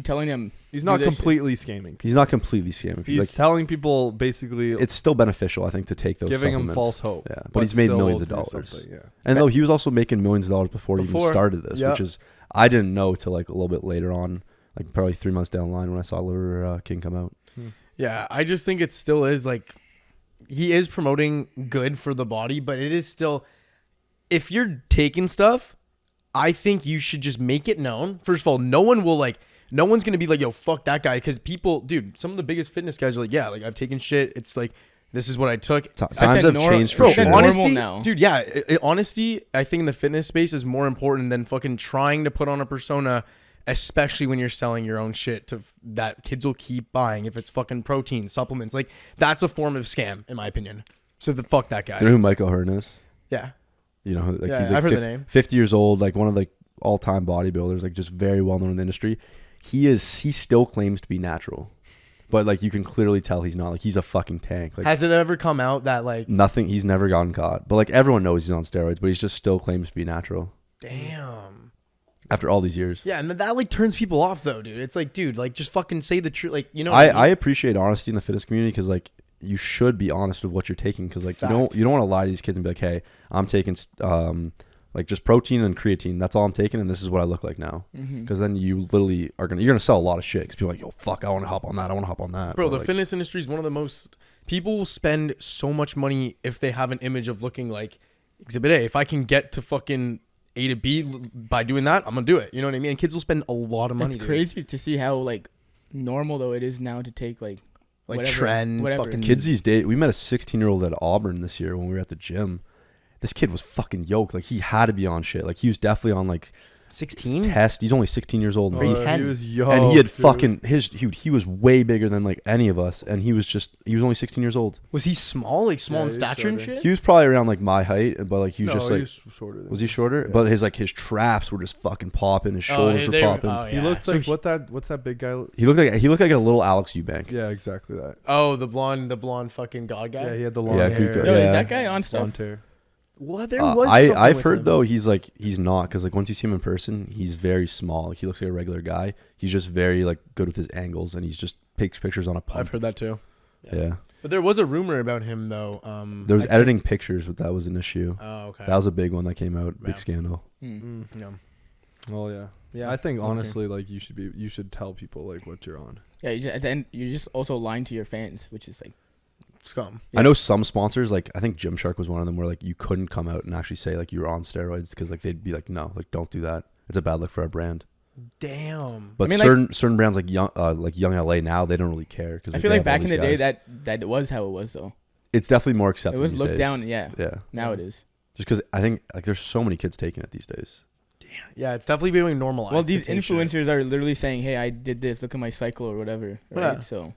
telling him He's do not this shit. completely scamming people. he's not completely scamming. He's Like, telling people basically it's still beneficial, I think, to take those giving them supplements. false hope. Yeah, but he's made still millions of do dollars. something, Yeah. And though he was also making millions of dollars before he even Before, started this, yeah. which is I didn't know till like a little bit later on, like probably 3 months down the line when I saw Liver King come out. Yeah, I just think it still is like he is promoting good for the body, but it is still if you're taking stuff, I think you should just make it known. First of all, no one's gonna be like, yo, fuck that guy, because people, dude, some of the biggest fitness guys are like, yeah, like I've taken shit. It's like this is what I took. Times have changed for bro, sure. normal Honesty, now. dude. Yeah, honesty. I think in the fitness space is more important than fucking trying to put on a persona, especially when you're selling your own shit that kids will keep buying. If it's fucking protein supplements, like that's a form of scam, in my opinion. So fuck that guy. Do you know who Mike O'Hearn is? Yeah, You know, like Yeah, he's like I've heard the name. 50 years old, like one of the all-time bodybuilders, like just very well known in the industry. He still claims to be natural, but like you can clearly tell he's not. Like he's a fucking tank. Like has it ever come out that like, nothing, he's never gotten caught. But like everyone knows he's on steroids, but he just still claims to be natural damn? after all these years. Yeah, and that like turns people off though, dude. It's like, dude, like just fucking say the truth. Like, you know, what I mean? appreciate honesty in the fitness community because like you should be honest with what you're taking because like Fact. you don't want to lie to these kids and be like, hey, I'm taking like just protein and creatine. That's all I'm taking, and this is what I look like now. Mm-hmm. Because then you literally you're gonna sell a lot of shit. Because people are like, yo, fuck, I want to hop on that. I want to hop on that. Bro, But, the like, fitness industry is one of the most people will spend so much money if they have an image of looking like Exhibit A. If I can get to fucking A to B by doing that, I'm gonna do it. You know what I mean? And kids will spend a lot of money. It's dude. crazy to see how like normal though it is now to take like whatever, trend, whatever. fucking kids these days. We met a 16-year-old at Auburn this year when we were at the gym. This kid was fucking yoked. Like he had to be on shit. Like he was definitely on like 16. test. He's only 16 years old. Oh, He- yeah. He was young, and he had dude. fucking he was way bigger than like any of us, and he was only 16 years old. Was he small? Like small Yeah, in he was stature and shorter. shit? He was probably around like my height, but like he was No, just he like was shorter. Than was he me. shorter? Yeah. But his traps were just fucking popping. His shoulders were popping. He looked So like what's that big guy? He looked like a little Alex Eubank. Yeah, exactly that. Oh, the blonde fucking god guy. Yeah, he had the long Yeah, hair. good guy. Yo, Yeah. is that guy on stuff? Blonde hair. Well, there was. I've something heard with though him. he's not because like once you see him in person, he's very small. Like he looks like a regular guy. He's just very like good with his angles, and he's just takes pictures on a pump. I've heard that too. Yeah. But there was a rumor about him though. There was I think- editing pictures, but that was an issue. Oh, okay. That was a big one that came out. Yeah. Big scandal. Mm. Yeah. Oh yeah. Yeah. I think Okay. honestly, like you should tell people like what you're on. Yeah, at the end you're just also lying to your fans, which is like scum. I know some sponsors, like I think Gymshark was one of them, where like you couldn't come out and actually say like you were on steroids because like they'd be like, no, like don't do that. It's a bad look for our brand. Damn. But I mean, certain brands like Young LA now, they don't really care because I feel like back in the day that was how it was though. it's definitely more accepted. It was these looked days. down. Yeah. Yeah. Now it is. Just because I think like there's so many kids taking it these days. Yeah, it's definitely becoming normalized. Well, to these take shit. influencers are literally saying, "Hey, I did this. Look at my cycle or whatever." Right. Yeah. So.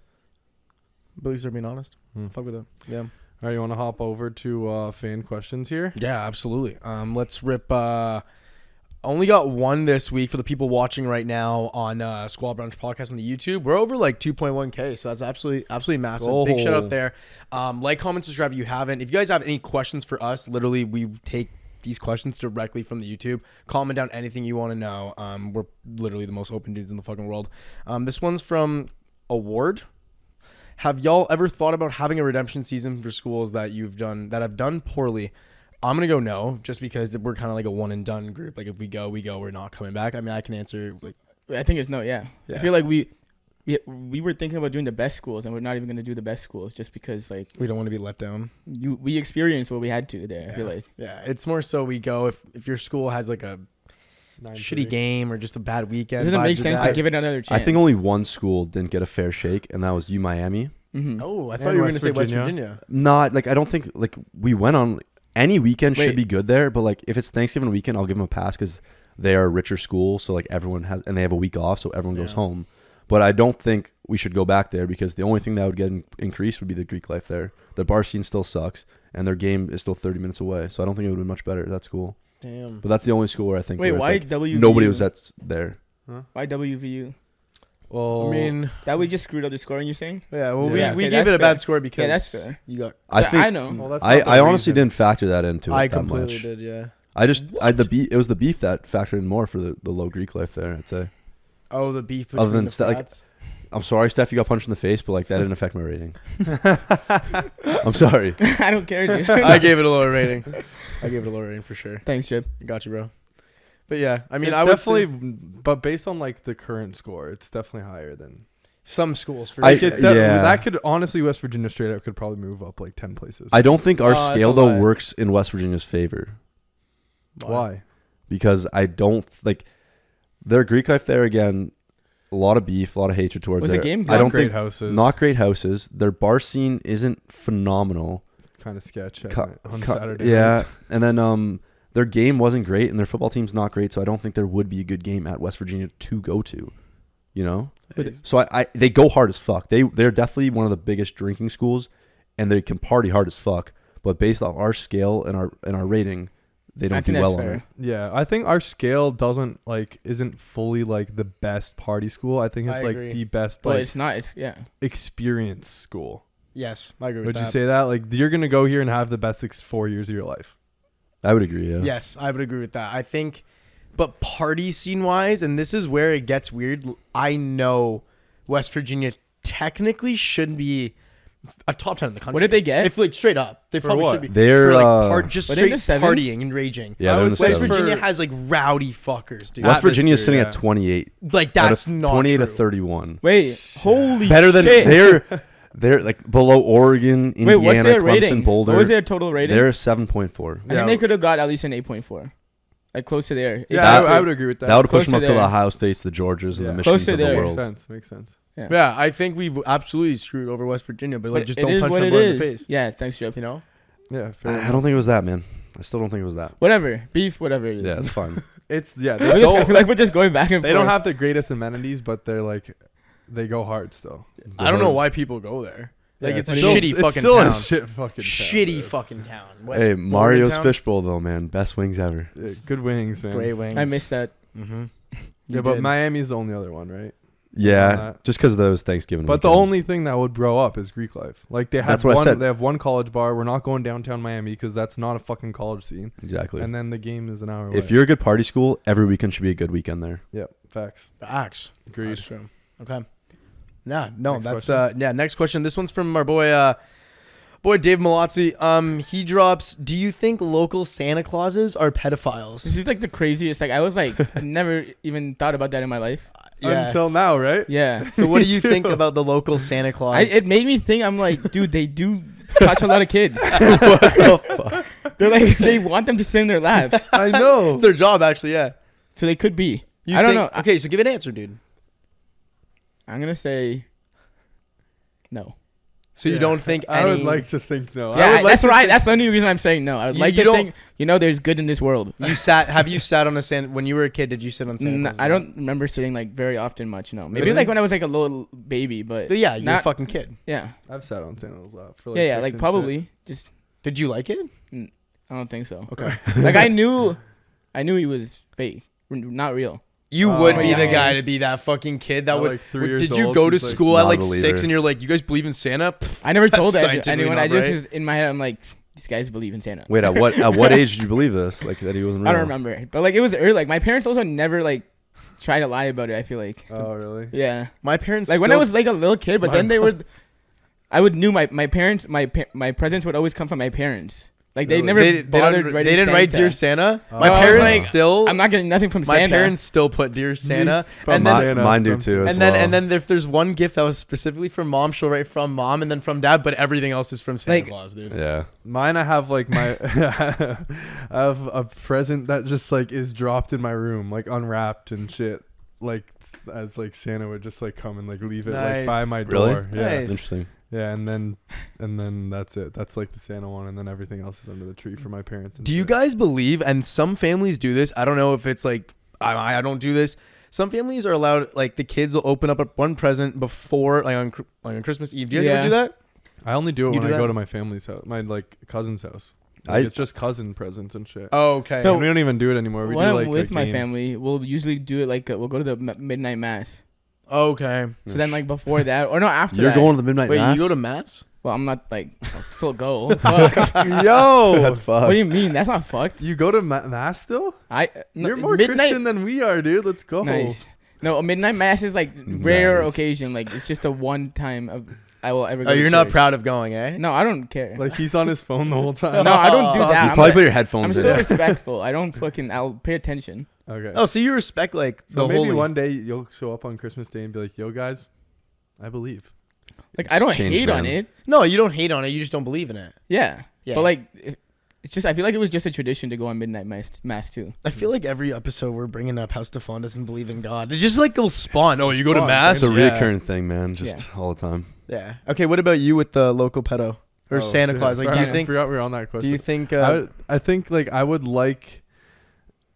Beliefs are being honest. Fuck with it. Yeah. All right, you want to hop over to fan questions here? Yeah, absolutely. Let's rip. Only got one this week for the people watching right now on Squad Brunch podcast on the YouTube. We're over like 2.1K, so that's absolutely massive. Big shout out there. Like, comment, subscribe if you haven't. If you guys have any questions for us, literally we take these questions directly from the YouTube. Comment down anything you want to know. We're literally the most open dudes in the fucking world. This one's from Award. Have y'all ever thought about having a redemption season for schools that have done poorly? I'm gonna go no, just because we're kind of like a one and done group. Like if we go, we're not coming back. I mean, I can answer. Like, I think it's no. Yeah. I feel like we were thinking about doing the best schools, and we're not even gonna do the best schools just because like we don't want to be let down. we experienced what we had to there. Yeah. I feel like. Yeah, it's more so we go if your school has like a 9-3. shitty game or just a bad weekend. Doesn't it make vibes are sense to bad. give it another chance? I think only one school didn't get a fair shake, and that was Miami. Mm-hmm. Oh, I And thought you were West gonna say West Virginia. Virginia. Not like I don't think like we went on any weekend Wait. should be good there, but like if it's Thanksgiving weekend, I'll give them a pass because they are a richer school, so like everyone has and they have a week off, so everyone goes Yeah. home. But I don't think we should go back there because the only thing that would get increased would be the Greek life there. The bar scene still sucks, and their game is still 30 minutes away, so I don't think it would be much better at that school. Damn. But that's the only school where I think Wait, where it's, why like, WVU? nobody was there. Why WVU? Well, I mean, That we just screwed up the scoring. You're saying? yeah. Well, Yeah. we Okay, gave that's it a bad fair. score because Yeah, that's fair. you got. I think I know. well, that's I not the honestly reason. didn't factor that into I it that completely much. did. Yeah. It was the beef that factored in more for the low Greek life there, I'd say. Oh, the beef Other between than the like, frats. I'm sorry, Steph, you got punched in the face, but like that didn't affect my rating. I'm sorry. I don't care, dude. I gave it a lower rating. I gave it a lower rating for sure. Thanks, Chip. Got you, bro. But yeah, I mean, It's I would definitely, say but based on like the current score, it's definitely higher than. some schools for Like sure. it's yeah. that could honestly West Virginia straight up could probably move up like 10 places. I don't think our that's scale a though lie. works in West Virginia's favor Why? because I don't like their Greek life there again. A lot of beef, a lot of hatred towards Was the their- game I good? don't great think houses. not great houses. Their bar scene isn't phenomenal. Kind of sketch on Cu- Saturday. yeah, nights. and then their game wasn't great, and their football team's not great. So I don't think there would be a good game at West Virginia to go to. You know, so I they go hard as fuck. They're definitely one of the biggest drinking schools, and they can party hard as fuck. But based off our scale and our rating, they I don't think do well that's on fair. it. Yeah, I think our scale isn't fully like the best party school. I think I it's like agree. the best Well, like it's not. It's yeah. experience school. Yes, I agree with Would that. you say that? Like you're gonna go here and have the best 4 years of your life. I would agree. Yeah. Yes, I would agree with that. I think, but party scene wise, and this is where it gets weird. I know West Virginia technically should be a top 10 in the country. What did they get? If like straight up, they For probably what? should be. They're for like just Were they in straight the sevens? partying and raging. yeah, I they're in would the say West sevens. for- Virginia has like rowdy fuckers, dude. West Virginia's sitting Atmosphere, at 28. Like out that's of not 28 true. to 31. Wait, holy Better than shit. they're like below Oregon, Wait, what's Indiana, their Clemson, rating? Boulder. What was their total rating? They're 7.4. I think they could have got at least an 8.4. Like close to there. Yeah, That- I would agree with that. That would push Close them up to to the there. Ohio States, the Georgias, and Yeah. the Close Michigans to of the there. Makes world. sense. Makes sense. Yeah, I think we've absolutely screwed over West Virginia, but like But just it don't is punch what them it right in is. the face. Yeah, thanks, Chip. You know? Yeah, fair I enough. don't think it was that, man. I still don't think it was that. Whatever. Beef, whatever it is. Yeah, it's fine. It's yeah. I They, just- I feel don't, like we're just going back and they forth. don't have the greatest amenities, but they're like they go hard still. I don't know why people go there. Like Yeah, it's a still- shitty it's fucking still town. a shit fucking town, Shitty dude. fucking town. Hey, Mario's Morgantown? Fishbowl though, man. Best wings ever. Yeah, good wings, man. Great wings. I missed that. Mm-hmm. Yeah, but Miami's the only other one, right? Yeah, just because of those Thanksgiving. But the weekend. only thing that would grow up is Greek life. Like they have That's what I one. said. They have one college bar. We're not going downtown Miami because that's not a fucking college scene. Exactly. And then the game is an hour away. If you're a good party school, every weekend should be a good weekend there. Yep, facts. Facts. Agreed. That's true. Okay. Yeah, no, Next that's question. yeah, next question. This one's from our boy Dave Malazzi. He drops, do you think local Santa Clauses are pedophiles? This is like the craziest. Like I was like, I never even thought about that in my life. Yeah. Until now, right? Yeah. So what do you Me think too. about the local Santa Claus? It made me think. I'm like, dude, they do touch a lot of kids. What the fuck? They're like they want them to sit in their laps, I know. It's their job, actually. Yeah. so they could be. You I don't think- know. Okay, so give an answer, dude. I'm gonna say no. So you Yeah. don't think I any? would like to think no. I Yeah, would like that's to right. think- That's the only reason I'm saying no. I would You- like you to don't- think there's good in this world. Have you sat on a Santa when you were a kid? Did you sit on Santa Claus? I don't remember sitting like very often much. No, maybe Really? like when I was like a little baby, but Yeah, you're a not- fucking kid. yeah, I've sat on Santa's lap for yeah, dicks like and probably just. Did you like it? I don't think so. Okay. Like I knew he was fake, not real. You Oh, would be the yeah. guy to be that fucking kid that At, would. like, 3 years Did you old, go to he's, like, school at not a like believer. 6 and you're like, you guys believe in Santa? Pff, I never That's told scientifically anyone. not I just right. in my head I'm like, these guys believe in Santa. Wait, at what age did you believe this? Like that he wasn't real? I don't remember, but like it was early. Like my parents also never like try to lie about it. I feel like Oh really? yeah. My parents Like when I still- was like a little kid, but My then they would. I would knew my parents my presents would always come from my parents. Like they Really? never they bothered don't- writing they didn't write Santa. Dear Santa. Oh. My No, I was parents like, still. I'm not getting nothing from my Santa. parents still put Dear Santa, From and then Santa. Mine do too. As and then well. and then if there's one gift that was specifically for mom, she'll write from mom and then from dad, but everything else is from Santa Like- Claus, dude. yeah. Mine, I have like my, I have a present that just like is dropped in my room, like unwrapped and shit. Like as like Santa would just like come and like leave it like by Nice. my Really? door. Yeah. Nice. Interesting. Yeah, and then that's it. That's like the Santa one, and then everything else is under the tree for my parents. And Do you shit. guys believe? And some families do this. I don't know if it's like I don't do this. Some families are allowed, like the kids will open up one present before, like on Christmas Eve. Do you guys ever Yeah. do that? I only do it You when do I go that? to my family's house, my like cousin's house. Like, it's just cousin presents and shit. Oh, okay. So- And we don't even do it anymore. We when do I'm like with a my game. family, we'll usually do it like we'll go to the midnight mass. okay. So then like before that or no after You're that. going to the midnight Wait, mass? you go to mass? Well, I'm not like I'll still go. Fuck. Yo, That's fucked. What do you mean? That's not fucked. you go to mass still? No, You're more midnight. Christian than we are, dude. Let's go. Nice. No, a midnight mass is like rare Nice. occasion. Like it's just a one time of I will ever go. Oh, to you're not church. proud of going, eh? No, I don't care. Like he's on his phone the whole time. No, I don't do You that. You I'm, probably like- put your I'm headphones so in. respectful. I don't fucking. I'll pay attention. Okay. Oh, so you respect like so the maybe holy. one day you'll show up on Christmas Day and be like, "Yo, guys, I believe." Like I don't Changed, hate on man. it. No, you don't hate on it. You just don't believe in it. Yeah. Yeah. But like, it's just I feel like it was just a tradition to go on midnight mass too. I feel like every episode we're bringing up how Stefan doesn't believe in God. It just like will spawn. Oh, you go to Spawn, mass? It's a Yeah. reoccurring thing, man. Just Yeah. all the time. Yeah. Okay. What about you with the local pedo or Oh, Santa shit. Claus? Like, do I you think? forgot we were on that Do question. you think? I think like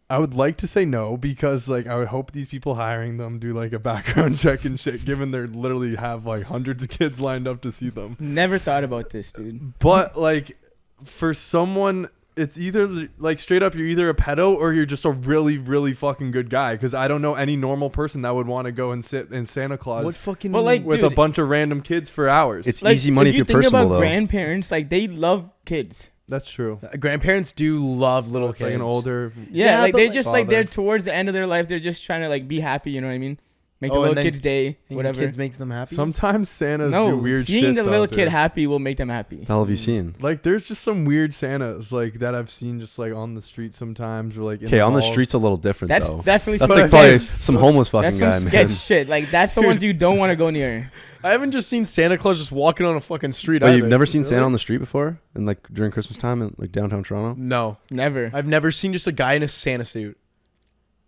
I would like to say no because like I would hope these people hiring them do like a background check and shit, given they literally have like hundreds of kids lined up to see them. Never thought about this, dude. But like for someone, it's either like straight up you're either a pedo or you're just a really really fucking good guy. Because I don't know any normal person that would want to go and sit in Santa Claus what fucking? Well, like, with dude, a bunch of random kids for hours. It's Like, easy money if you you're think personal, about though. grandparents, like they love kids. That's true. grandparents do love little It's kids. like an older. Yeah, like but, they like, just like father. they're towards the end of their life. They're just trying to like be happy. You know what I mean? Make the Oh, and little then- kid's day, Think whatever. Kids makes them happy. Sometimes Santas no, do weird seeing shit. the though, little dude. kid happy will make them happy. The hell have you seen? Like there's just some weird Santas like that I've seen just like on the street sometimes or like in Okay, on the malls. street's a little different, That's though. definitely That's some like probably sketch. some homeless fucking That's guy, some man. sketch shit. Like that's the ones you don't want to go near. I haven't just seen Santa Claus just walking on a fucking street. Wait, either. you've never seen Really? Santa on the street before? And like during Christmas time in like downtown Toronto? No, Never. I've never seen just a guy in a Santa suit.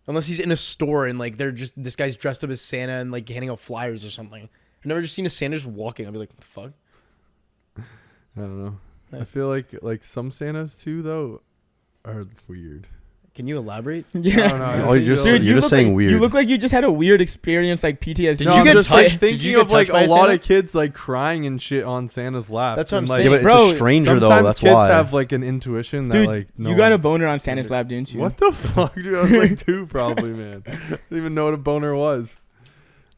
Unless he's in a store and like they're just this guy's dressed up as Santa and like handing out flyers or something. I've never just seen a Santa just walking. I'd be like, what the fuck? I don't know. I feel like some Santas too though are weird. Can you elaborate? I Yeah. don't know. Oh, you're just, Dude, you're you just look saying like, weird. You look like you just had a weird experience, like PTSD. Did No, you I'm get just touched? like Did thinking you get of like touched by a lot Santa? of kids like crying and shit on Santa's lap. That's what I'm and, like, saying. yeah, but Bro, it's a stranger though. sometimes That's kids why. have like an intuition that Dude, like no you got a one- boner on Santa's lap, didn't you? What the fuck, dude? I was like 2 probably, man. I didn't even know what a boner was.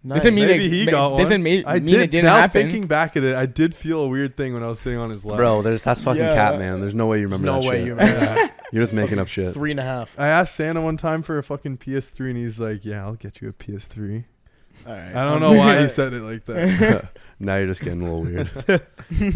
Doesn't mean Maybe it, he ma- got one. doesn't mean, I mean did. it didn't Now happen. thinking back at it, I did feel a weird thing when I was sitting on his lap. Bro, that's fucking Yeah. cat, man. There's no way you remember No that way shit. you remember that. You're just making up shit. 3.5. I asked Santa one time for a fucking PS3, and he's like, "Yeah, I'll get you a PS3." All right. I don't know why he said it like that. Now you're just getting a little weird.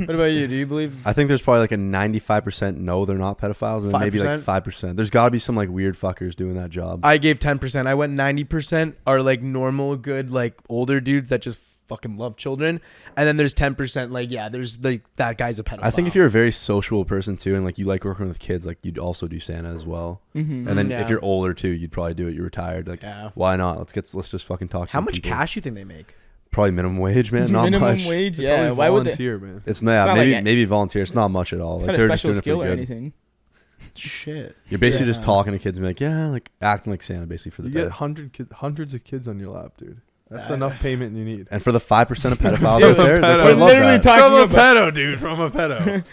What about you? Do you believe? I think there's probably like a 95% no, they're not pedophiles, and then maybe like 5%? 5%. There's got to be some like weird fuckers doing that job. I gave 10%. I went 90% are like normal, good, like older dudes that just fucking love children, and then there's 10% like there's like that guy's a pedophile. I think if you're a very sociable person too, and like you like working with kids, like you'd also do Santa as well. Mm-hmm. And then Yeah. if you're older too, you'd probably do it. You're retired, like why not? Let's just fucking talk. To How some much people. cash you think they make? Probably minimum wage, man. Not minimum much. wage. They Yeah. probably Why would they? volunteer, man? It's not. not Maybe like maybe volunteer. It's not much at all. It's Like not they're a just special doing it skill for or good. anything. Shit. You're basically just Yeah. talking to kids and be like, yeah, like acting like Santa basically for the You day. get hundreds of kids on your lap, dude. That's enough payment you need. And for the 5% of pedophiles Yeah, out there, pedo. they're We're gonna literally love that. talking From a pedo, dude. From a pedo.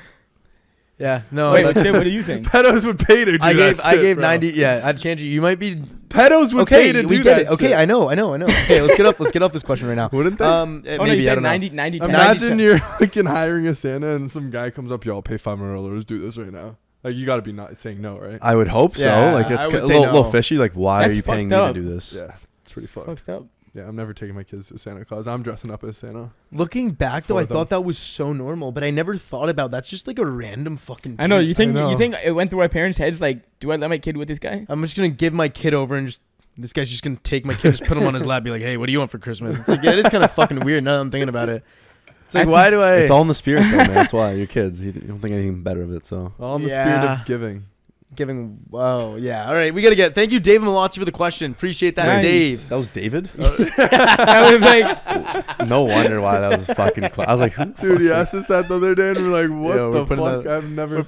Yeah. No. Wait, that's- what do you think? Pedos would pay to do I that gave shit, bro. 90. Yeah, I'd change you. You might be. Pedos would pay to do we that get it. Okay, shit. I know. Okay, let's get off this question right now. Wouldn't they? Oh, Maybe no, you I said don't know. 90, 10. Imagine you're fucking hiring a Santa and some guy comes up, y'all pay $500, do this right now. Like you got to be not saying no, right? I would hope so. Yeah, Like it's I a would say little no. fishy. Like why That's are you paying me fucked to up. do this? Yeah, it's pretty fucked. Fucked up. Yeah, I'm never taking my kids to Santa Claus. I'm dressing up as Santa. Looking back though, For I them. thought that was so normal, but I never thought about that's just like a random fucking. I know. dude. You think I know. it went through our parents' heads? Like, do I let my kid with this guy? I'm just gonna give my kid over and just this guy's just gonna take my kid, just put him on his lap, be like, hey, what do you want for Christmas? It's like it is kind of fucking weird now that I'm thinking about it. It's like That's- why do I? It's all in the spirit though, man. That's why you're kids. You don't think anything better of it. So All in the spirit Yeah. of giving. giving. Whoa, yeah. All right, we gotta get. Thank you, Dave Malazzi, for the question. Appreciate that, Nice. Dave. that was David. I was like, No wonder why that was fucking. I was like, who the Dude, fuck's he that? asked us that the other day, and we're like, what Yeah, we're the putting fuck? that- I've never.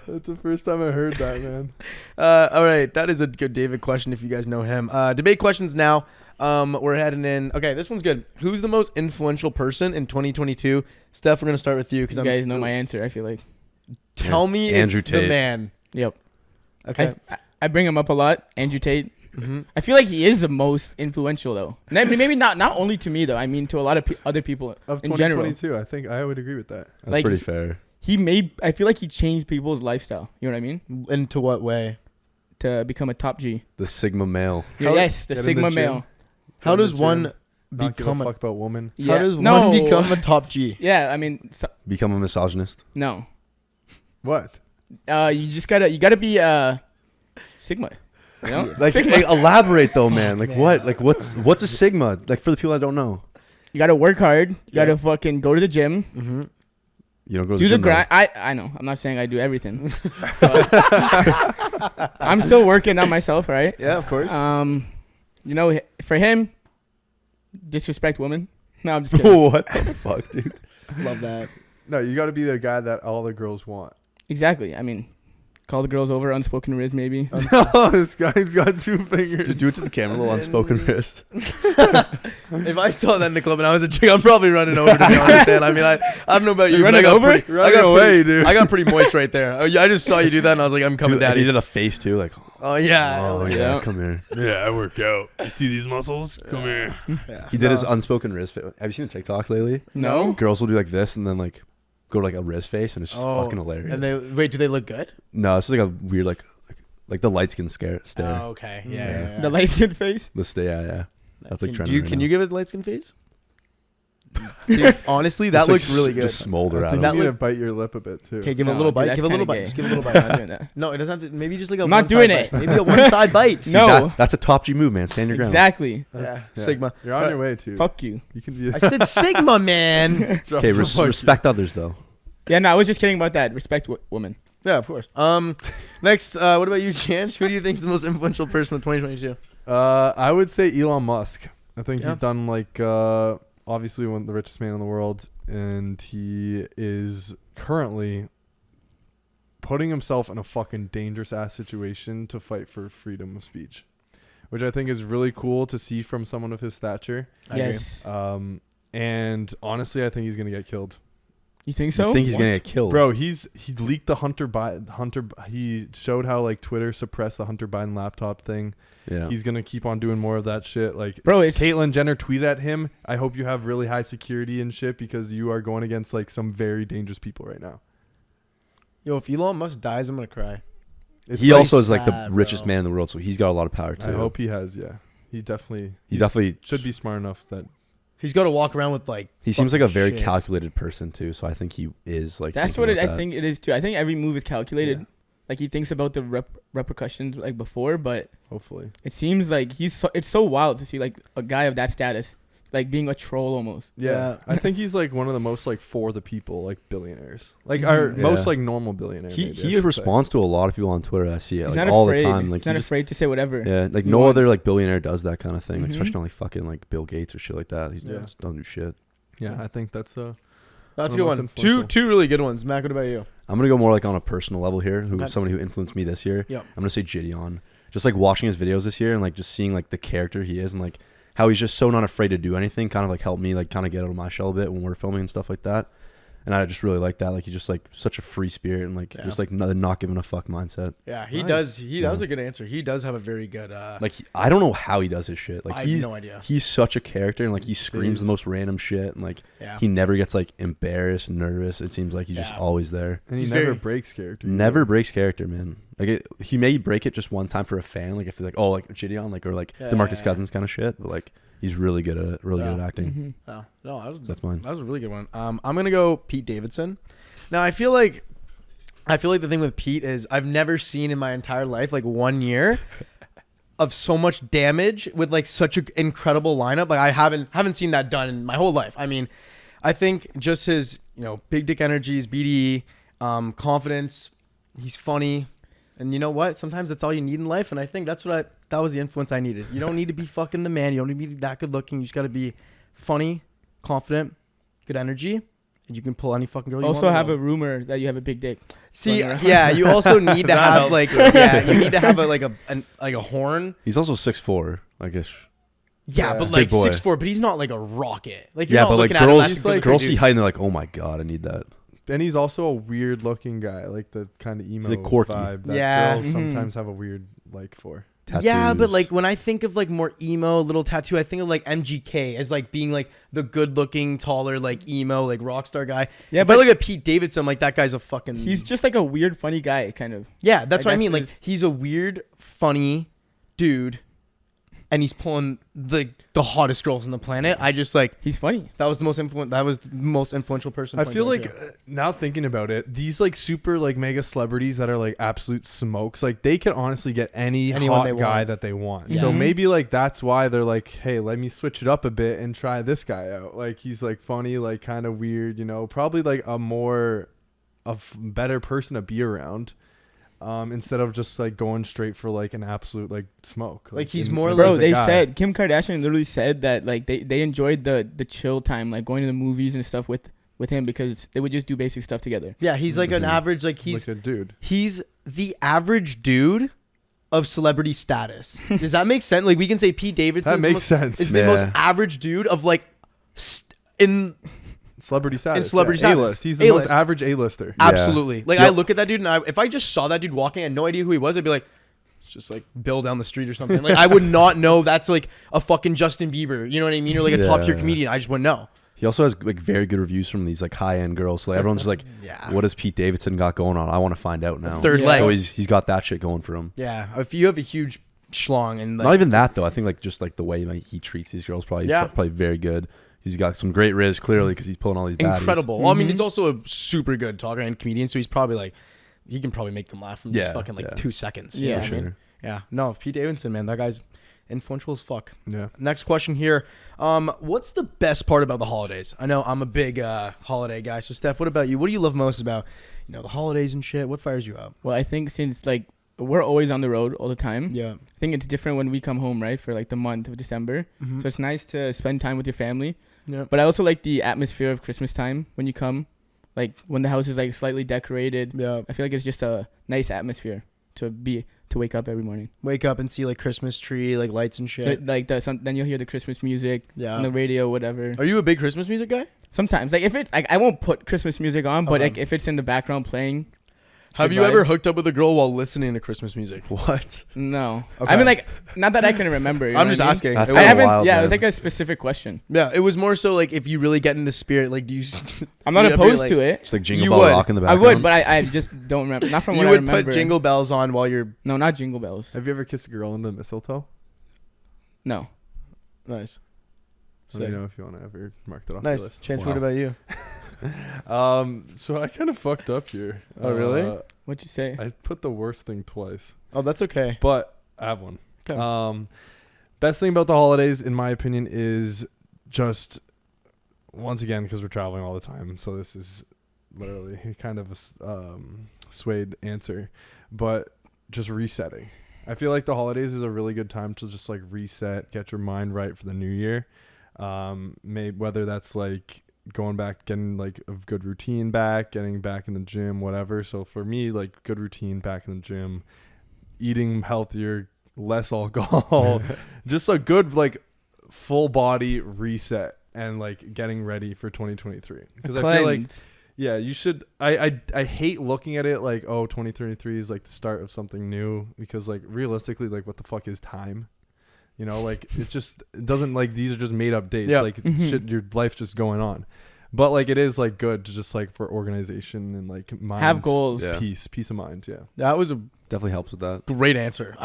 That's the first time I heard that, man. All right, that is a good David question if you guys know him. Debate questions now. We're heading in. Okay, this one's good. Who's the most influential person in 2022? Steph, we're gonna start with you because you guys know my answer. I feel like. Tell me, Andrew it's the Tate. man. Yep. Okay. I bring him up a lot. Andrew Tate. Mm-hmm. I feel like he is the most influential though. Maybe not only to me though. I mean to a lot of other people Of in general. 2022, I think I would agree with that. That's like- pretty fair. I feel like he changed people's lifestyle. You know what I mean? Into what way? To become a top G. The Sigma male. Yes, the Get in Sigma the male. gym. How Get in does the one gym, Not give become a a? fuck about women. How does no. one become a top G? Yeah, I mean, Become a misogynist. no. What? You just gotta be Sigma. You know? Like, Sigma. elaborate though, man. Like man. what? Like what's a Sigma? Like for the people that don't know. You gotta work hard. You Yeah. gotta fucking go to the gym. Mm-hmm. You don't go to Do the the gym. grind. I know. I'm not saying I do everything. But I'm still working on myself, right? Yeah, of course. You know, for him, disrespect women. No, I'm just though. kidding. What the fuck, dude? Love that. No, you got to be the guy that all the girls want. Exactly. I mean, call the girls over, unspoken riz maybe. Oh, this guy's got two fingers. To do it to the camera, a little unspoken wrist. If I saw that in the club and I was a chick, I'm probably running over, to be honest, man. I mean, I don't know about you, You're but I running got over? pretty, I Running got away, pretty, dude. I got pretty moist right there. Oh, yeah, I just saw you do that and I was like, I'm coming, Dude, and daddy. he did a face too, like, Oh yeah. oh yeah. yeah, Yeah. come here. Yeah, I work out. You see these muscles? Come here. Yeah. He did his unspoken wrist face. Have you seen the TikToks lately? No. Girls will do like this and then like go to like a wrist face, and it's just fucking hilarious. And they wait. Do they look good? No, it's just like a weird like the light skin stare. Oh, okay. Yeah. The light skin face. Yeah. That's like Can trending you right can now. you give it a light skin face? Dude, honestly, that Just, like, looks really good. Just smolder I at think him. That you need look- to bite your lip a bit too. Okay, give a No, little dude, bite. that's Give a little kinda bite. gay. Just give a little I'm bite. not doing that. No, it doesn't have to. Maybe just like a. I'm not one doing side it. bite. Maybe a one side bite. See, No. that's a top G move, man. Stand your ground. Exactly. Yeah. Yeah. Sigma. You're on your way too. Fuck you. You can be. I said Sigma, man. Okay, respect others though. Yeah, no, I was just kidding about that. Respect women. Yeah, of course. Next, what about you, Chance? Who do you think is the most influential person of 2022? I would say Elon Musk. I think Yeah. he's done like obviously one of the richest man in the world, and he is currently putting himself in a fucking dangerous ass situation to fight for freedom of speech, which I think is really cool to see from someone of his stature. I agree. Yes. And honestly, I think he's gonna get killed. You think so? I think he's gonna get killed, Bro, he leaked the Hunter Biden. He showed how like Twitter suppressed the Hunter Biden laptop thing. Yeah. He's gonna keep on doing more of that shit. Like, Bro, it's Caitlyn Jenner tweeted at him, I hope you have really high security and shit because you are going against like some very dangerous people right now. Yo, if Elon Musk dies, I'm gonna cry. It's He like- also is like the sad, richest bro. man in the world, so he's got a lot of power too. I hope he has, yeah. He definitely He should be smart enough that He's got to walk around with like. He seems like a fucking very shit. calculated person too, so I think he is like. that's thinking what about I that. think it is too. I think every move is calculated. Yeah. Like he thinks about the repercussions like before, but hopefully. it seems like it's so wild to see like a guy of that status like being a troll almost. Yeah, I think he's like one of the most like for the people like billionaires, like our most like normal billionaire. He responds to a lot of people on Twitter. I see it He's like not all afraid. the time. Like he's not afraid to say whatever. Yeah, like he no wants. other like billionaire does that kind of thing. Like Mhm. especially not like fucking like Bill Gates or shit like that. He just doesn't do shit. Yeah, I think that's That's a the good most one. influential. Two really good ones. Mac, what about you? I'm gonna go more like on a personal level here. Who Okay. somebody who influenced me this year. Yep. I'm gonna say Jidion. Just like watching his videos this year and like just seeing like the character he is and like how he's just so not afraid to do anything kind of like helped me like kind of get out of my shell a bit when we're filming and stuff like that. And I just really like that. Like he's just like such a free spirit and like just like not giving a fuck mindset. Yeah, he Nice. does. That was a good answer. He does have a very good. Like I don't know how he does his shit. Like I have no idea. He's such a character and like he screams the is. most random shit and like Yeah. he never gets like embarrassed, nervous. It seems like he's just Yeah. always there. and he He's never very- breaks character. Never breaks character, man. Like he may break it just one time for a fan, like if like oh like Jidion, like or like DeMarcus Cousins kind of shit, but like he's really good at it, really good at acting. Mhm. Oh, no, That's mine. that was a really good one. I'm gonna go Pete Davidson. Now I feel like the thing with Pete is I've never seen in my entire life like 1 year of so much damage with like such an incredible lineup. Like I haven't seen that done in my whole life. I mean, I think just his big dick energies, BDE, confidence. He's funny, and you know what? Sometimes that's all you need in life. And I think that was the influence I needed. You don't need to be fucking the man. You don't need to be that good looking. You just got to be funny, confident, good energy. And you can pull any fucking girl you want. Also have a rumor that you have a big dick. See, going around. yeah, you also need to That have helps. like, yeah, you need to have a horn. He's also 6'4", I guess. Yeah, Yeah. but like Big boy. 6'4", but he's not like a rocket. Like you're Yeah, not but like looking at him as girls, a good girls looking see dude. height and they're like, oh my god, I need that. And he's also a weird looking guy, like the kind of emo like quirky. vibe that Yeah. girls Mhm. sometimes have a weird like for. Yeah, but Tattoos. like when I think of like more emo, little tattoo, I think of like MGK as like being like the good looking, taller, like emo, like rock star guy. Yeah, If but I look at Pete Davidson, I'm like that guy's a fucking. he's just like a weird, funny guy, kind of. yeah, that's like, what I mean. that's Like his- he's a weird, funny dude, and he's pulling the hottest girls on the planet. I just like He's funny. that was the most influential person. I feel like playing now thinking about it, these like super like mega celebrities that are like absolute smokes, like they could honestly get Anyone hot they guy want. that they want. Yeah. So Mhm. maybe like that's why they're like, hey, let me switch it up a bit and try this guy out. Like he's like funny, like kind of weird, probably like a better person to be around. Instead of just like going straight for like an absolute like smoke. Like, he's more as like- Bro, a they guy. said Kim Kardashian literally said that like they enjoyed the chill time, like going to the movies and stuff with him because they would just do basic stuff together. yeah, he's like an Mhm. average. Like like a dude. he's the average dude of celebrity status. Does that make sense? Like we can say Pete Davidson That makes sense. is the Yeah. most average dude of like in Celebrity status. celebrity yeah. status. A-list. He's the A-list. most average A-lister. Yeah. absolutely. Like Yep. I look at that dude and if I just saw that dude walking, I had no idea who he was. I'd be like, it's just like Bill down the street or something. Like I would not know that's like a fucking Justin Bieber. You know what I mean? Or like a top tier Yeah. comedian. I just wouldn't know. He also has like very good reviews from these like high end girls. So like, everyone's just like, Yeah. what has Pete Davidson got going on? I want to find out now. Third Yeah. leg. So he's got that shit going for him. Yeah. If you have a huge schlong and like, Not even that though. I think like just like the way like, he treats these girls probably Yeah. probably very good. He's got some great riz clearly because he's pulling all these baddies. incredible. Well, I mean, Mhm. he's also a super good talker and comedian, so he's probably like, he can probably make them laugh from just Yeah, fucking like yeah. 2 seconds. Yeah, You know For what I mean? sure. Yeah. No, Pete Davidson, man, that guy's influential as fuck. Yeah. Next question here. What's the best part about the holidays? I know I'm a big holiday guy. So Steph, what about you? What do you love most about, the holidays and shit? What fires you up? Well, I think since like we're always on the road all the time, Yeah. I think it's different when we come home, right, for like the month of December. Mhm. So it's nice to spend time with your family. Yeah. But I also like the atmosphere of Christmas time when you come, like when the house is like slightly decorated. Yeah. I feel like it's just a nice atmosphere to wake up every morning. Wake up and see like Christmas tree, like lights and shit. Then you'll hear the Christmas music Yeah. on the radio, whatever. Are you a big Christmas music guy? Sometimes, like if it's like I won't put Christmas music on, but Okay. like if it's in the background playing, Have good you ever vibes. hooked up with a girl while listening to Christmas music? What? No. Okay. I mean, like, not that I can remember. you I'm know just what I mean? asking. That's It I was- kinda haven't. wild, Yeah, it was man. like a specific question. yeah, it was more so like if you really get in the spirit, like do you? I'm not you ever, opposed like- to it. Just like Jingle You Bell would. Rock in the I background. would, but I just don't remember. Not from what You I would remember. put jingle bells on while you're No, not jingle bells. Have you ever kissed a girl under the mistletoe? No. nice. Let me Sick. know if you want to ever mark that off Nice. your list. Change. Wow. What about you? So I kind of fucked up here. Oh, really? What'd you say? I put the worst thing twice, Oh, that's okay. but I have one. Okay. Best thing about the holidays, in my opinion, is just once again, because we're traveling all the time, so this is literally kind of a swayed answer, but just resetting. I feel like the holidays is a really good time to just like reset, get your mind right for the new year. Maybe whether that's like going back, getting like a good routine back, getting back in the gym, whatever. So for me, like good routine back in the gym, eating healthier, less alcohol, just a good like full body reset and like getting ready for 2023. Because I feel like, yeah, you should. I hate looking at it like, oh, 2023 is like the start of something new, because like realistically, like what the fuck is time? You know, like it doesn't, like these are just made up dates. Yep. Like shit, your life's just going on. But like it is like good to just like for organization and like mind, Have goals. Yeah. peace of mind. Yeah. That was a Definitely helps with that. great answer.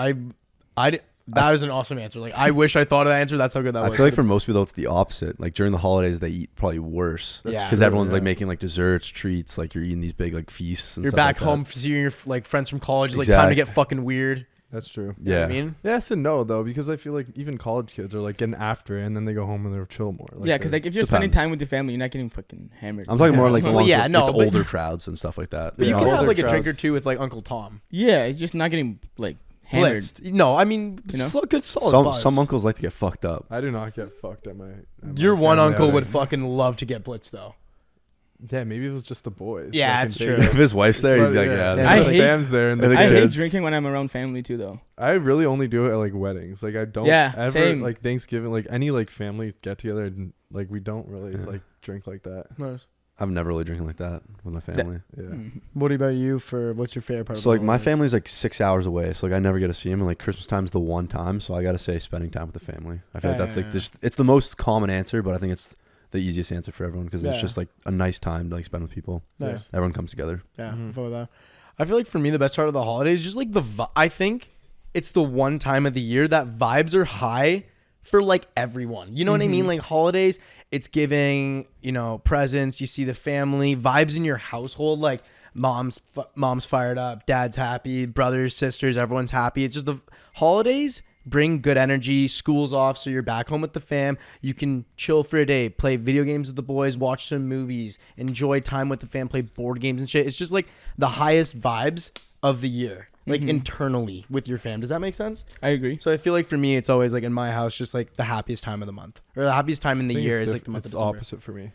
That was an awesome answer. Like, I wish I thought of that answer. That's how good that was. I feel like for most people, it's the opposite. Like during the holidays, they eat probably worse. Yeah. Because everyone's like making like desserts, treats. Like you're eating these big like feasts. And you're stuff back like home, seeing your like friends from college. It's like time to get fucking weird. That's true. You know Yeah. what I mean? Yes and no though, because I feel like even college kids are like getting after it and then they go home and they're chill more. Like yeah, because like if you're spending time with your family, you're not getting fucking hammered. I'm talking more like the Well, ones yeah, with, no, like, the but- older crowds and stuff like that. But you Yeah. can have Older like a drink or crowds. two with like Uncle Tom. Yeah, it's just not getting like hammered. Blitzed. No, I mean, You know? good solid buzz. Some uncles like to get fucked up. I do not get fucked at my Your one family uncle would outings. fucking love to get blitzed though. Yeah, maybe it was just the boys. Yeah, I can that's take true. it. If his wife's there, he'd be like, yeah. Yeah. I the hate- fam's there and and the the I hate kids. drinking when I'm around family too, though. I really only do it at like weddings. Like I don't Yeah, ever same. like Thanksgiving, like any like family get together. Like we don't really Yeah. like drink like that. Nice. I've never really drinking like that with my family. Yeah. Mhm. What about you? For what's your favorite part? So of like the my holidays? family's like 6 hours away, so like I never get to see them, and like Christmas time's the one time, so I gotta say spending time with the family. I feel like that's like Yeah. just, it's the most common answer, but I think it's the easiest answer for everyone because Yeah. it's just like a nice time to like spend with people. Nice. Everyone comes together. Yeah, Mhm. I'm fine with that. I feel like for me, the best part of the holidays is just like I think it's the one time of the year that vibes are high for like everyone. You know what I mean? Like holidays, it's giving, you know, presents. You see the family vibes in your household. Like mom's fired up, dad's happy, brothers, sisters, everyone's happy. It's just the holidays bring good energy. School's off, so you're back home with the fam. You can chill for a day, play video games with the boys, watch some movies, enjoy time with the fam, play board games and shit. It's just like the highest vibes of the year, like internally with your fam. Does that make sense? I agree. So I feel like for me, it's always like in my house, just like the happiest time of the month or the happiest time in the year is like the month It's of the December. opposite for me.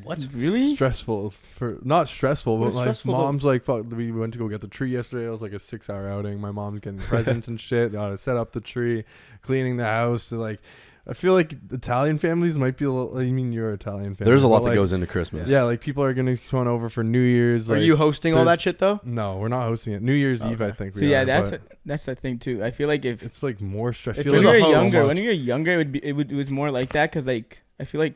What? Really? Stressful for not stressful, What but is like stressful about- mom's like, fuck. We went to go get the tree yesterday. It was like a 6-hour outing. My mom's getting presents and shit. They ought to set up the tree, cleaning the house. So like, I feel like Italian families might be a little. I mean, you're Italian family. There's a lot but, that like, goes into Christmas. Yeah, like people are gonna come over for New Year's. Are like, you hosting all that there's- shit though? No, we're not hosting it. New Year's Eve, I Okay. think. So We yeah, are, but that's the thing too. I feel like if it's like more stress. I If feel you're like when the you're host- younger, when you're younger, it was more like that because like I feel like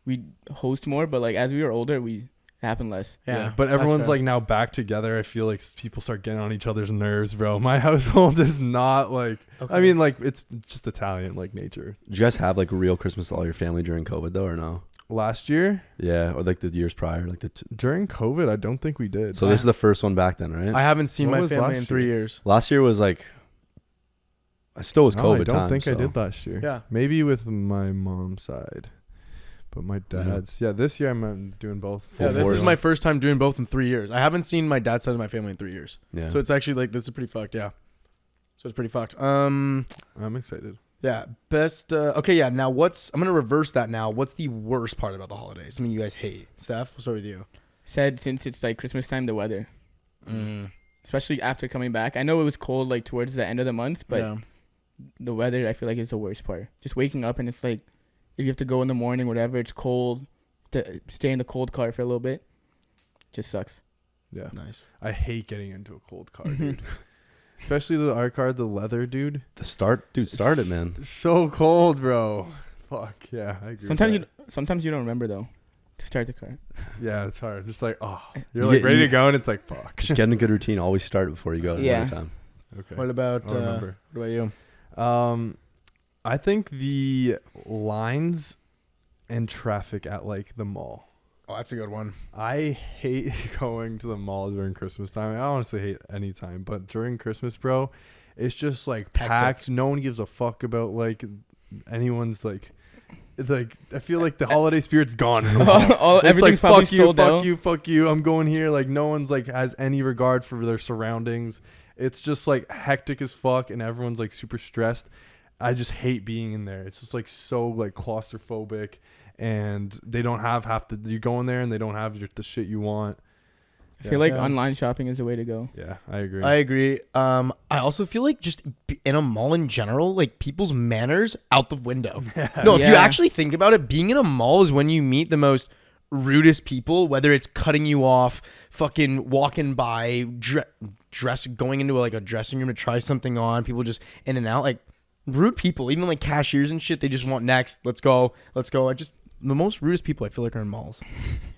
we host more, but like as we were older, it happened less. Yeah, but that's everyone's fair. like now back together. I feel like people start getting on each other's nerves, bro. My household is not like. Okay. I mean, like it's just Italian like nature. Did you guys have like real Christmas with all your family during COVID though, or no? Last year Yeah, or like the years prior, like during COVID, I don't think we did. So this is the first one back then, right? I haven't seen What my was family last in 3 year? years. Last year was like, I still was No, COVID I don't time, think I so- did last year. Yeah. Maybe with my mom's side, but my dad's. Yeah, this year I'm doing both. Yeah, this force. is my first time doing both in 3 years. I haven't seen my dad's side of my family in 3 years. Yeah. So it's actually like this is pretty fucked. Yeah. So it's pretty fucked. I'm excited. Yeah. Best. Okay. Yeah. Now I'm gonna reverse that. Now, what's the worst part about the holidays? I mean, you guys hate. Steph, we'll start with you. Said since it's like Christmas time, the weather, especially after coming back. I know it was cold like towards the end of the month, but yeah. the weather I feel like is the worst part. Just waking up and it's like if you have to go in the morning, whatever, it's cold. To stay in the cold car for a little bit, just sucks. Yeah, Nice. I hate getting into a cold car, dude. Especially our car, the leather, dude. Start it, man. It's so cold, bro. Fuck yeah, I agree. Sometimes you don't remember though to start the car. Yeah, it's hard. Just like you're You like get- ready you- to go, and it's like fuck. Just get in a good routine. Always start before you go. Yeah. Every time. Okay. What about I'll remember. what about you? I think the lines and traffic at like the mall. Oh, that's a good one. I hate going to the mall during Christmas time. I honestly hate any time, but during Christmas, bro, it's just like Hectic. packed. No one gives a fuck about like anyone's like it's like I feel like the holiday spirit's gone. In a while. It's Everything's like probably fuck you, sold fuck out. you, fuck you. I'm going here. Like no one's like has any regard for their surroundings. It's just like hectic as fuck, and everyone's like super stressed. I just hate being in there. It's just like so like claustrophobic, and they don't have half the. You go in there and they don't have the shit you want. I feel like online shopping is the way to go. Yeah, I agree. I agree. I also feel like just in a mall in general, like people's manners out the window. No, if you Yeah. actually think about it, being in a mall is when you meet the most rudest people, whether it's cutting you off, fucking walking by, going into like a dressing room to try something on, people just in and out, like rude people, even like cashiers and shit. They just want next. Let's go. The most rudest people I feel like are in malls. You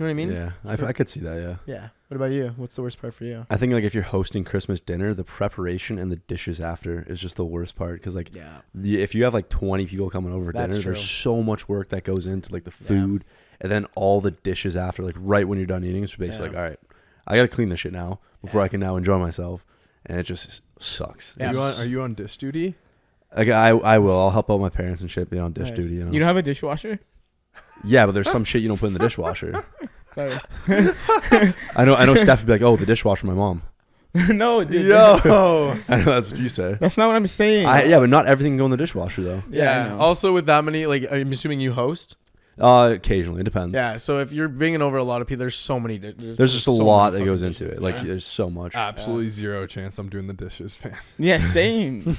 know what I mean? Yeah, I could see that. Yeah. Yeah. What about you? What's the worst part for you? I think like if you're hosting Christmas dinner, the preparation and the dishes after is just the worst part because like if you have like 20 people coming over for That's dinner, true. there's so much work that goes into like the food and then all the dishes after, like right when you're done eating. It's basically like, all right, I gotta clean this shit now before I can now enjoy myself, and it just sucks. Yeah. Are you on dish duty? Like I will. I'll help out my parents and shit, be on dish Nice. duty. You know? You don't have a dishwasher? Yeah, but there's some shit you don't put in the dishwasher. Sorry. I know Steph would be like, oh, the dishwasher, my mom. No, dude. Yo. I know that's what you say. That's not what I'm saying. Yeah, but not everything can go in the dishwasher though. Yeah, I know. Also, with that many, like, I'm assuming you host. Occasionally, it depends. Yeah. So if you're bringing over a lot of people, there's so many. There's just a so lot many that goes fucking into dishes, it. Like yeah. there's so much. Absolutely zero chance I'm doing the dishes, man. Yeah, same.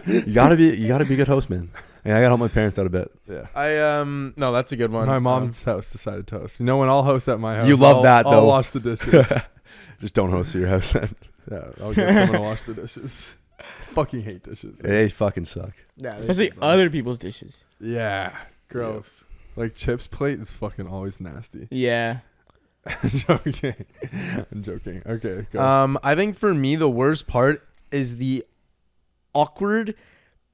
You gotta be a good host, man. Yeah, I gotta help my parents out a bit. Yeah. No, that's a good one. My mom's house decided to host. You know, when I'll host at my house, You love I'll- that, I'll though. wash the dishes. Just don't host at your house. Then. Yeah, I'll get someone to wash the dishes. Fucking hate dishes. They fucking suck. Yeah, Especially other people's dishes. Yeah, gross. Like chips plate is fucking always nasty. Yeah. I'm joking. Okay, go. I think for me the worst part is the awkward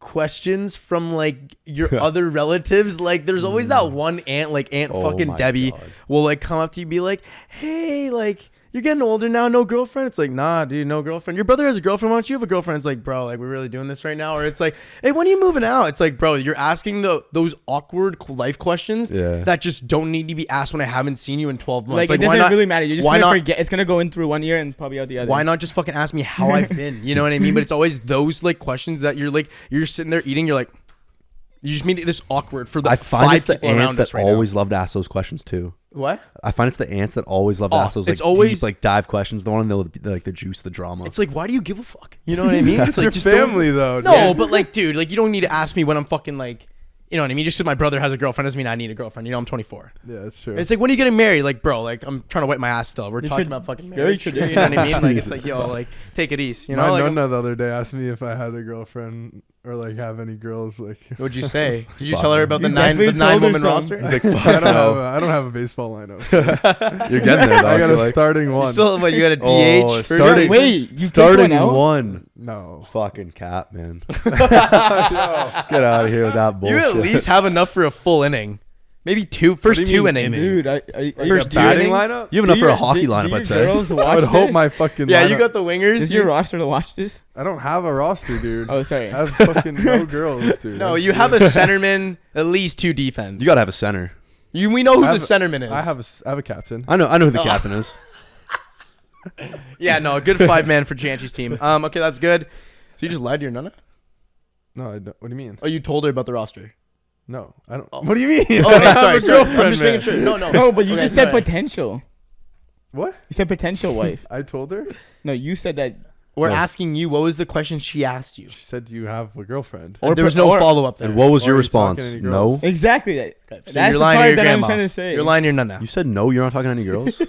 questions from like your other relatives. Like there's always that one aunt, like Aunt Oh fucking my Debbie, God. will like come up to you and be like, hey, like you're getting older now, no girlfriend? It's like, nah, dude, no girlfriend. Your brother has a girlfriend, why don't you have a girlfriend? It's like, bro, like we're really doing this right now. Or it's like, hey, when are you moving out? It's like, bro, you're asking those awkward life questions that just don't need to be asked when I haven't seen you in 12 months. Like, it why doesn't not- really matter. You're just why gonna not- forget. It's gonna go in through one ear and probably out the other. Why not just fucking ask me how I've been? You know what I mean? But it's always those like questions that you're sitting there eating. You're like, you just made this awkward for the I find five it's the people around ants us that right now. always love to ask those questions too. What? I find it's the ants that always love to ask those like it's always- deep, like dive questions. The one like the juice, the drama. It's like, why do you give a fuck? You know what I mean? It's It's like your just don't- family, though. No, dude. but like, dude, like you don't need to ask me when I'm fucking like, you know what I mean? Just because my brother has a girlfriend doesn't mean I need a girlfriend. You know, I'm 24. Yeah, that's true. It's like, when are you getting married? Like, bro, like I'm trying to wipe my ass still. We're It's talking tra- about fucking very marriage. You know what I mean? Like, it's like, Jesus yo, like take it easy. You My know, like, nonna the other day asked me if I had a girlfriend or like have any girls. Like, what'd you say? Did you Fuck tell her him. about the You nine definitely told her woman some. roster? He's like, I fuck I don't have a baseball lineup. You're getting there. Though, I got feel a like. starting You one. still, what, you got a DH? Oh, for starting- Wait, you starting picked one out? one. No. Fucking cat, man. Get out of here with that You bullshit. at least have enough for a full inning. Maybe first do you two mean innings. inning? Dude, First two batting innings? lineup? You have enough for a hockey lineup, I'd say. Girls watch I would hope this? my fucking. Yeah, lineup- you got the wingers. Is your roster to watch this? I don't have a roster, dude. Oh, sorry. I have fucking no girls, dude. No, That's you have a it. centerman, at least two defense. You gotta have a center. We know who I the have- centerman is. I have a captain. I know who the Oh. captain is. Yeah, no, a good 5-man for Janchi's team. Okay, that's good. So you just lied to your nana? No, I don't, what do you mean? Oh, you told her about the roster. No, I don't. Oh. What do you mean? Oh, I okay, have sorry, a sorry. I'm girlfriend, just making man. sure. No. No, but you Okay, just said sorry. potential. What? You said potential wife. I told her. No, you said that. We're No. asking you, what was the question she asked you? She said, "Do you have a girlfriend?" Or there was no follow-up there. And what was Or your are you talking response? to any No. girls? Exactly that. Okay, so That's you're the lying to part your that I'm grandma. trying to say. You're lying to your nana. You said no. You're not talking to any girls.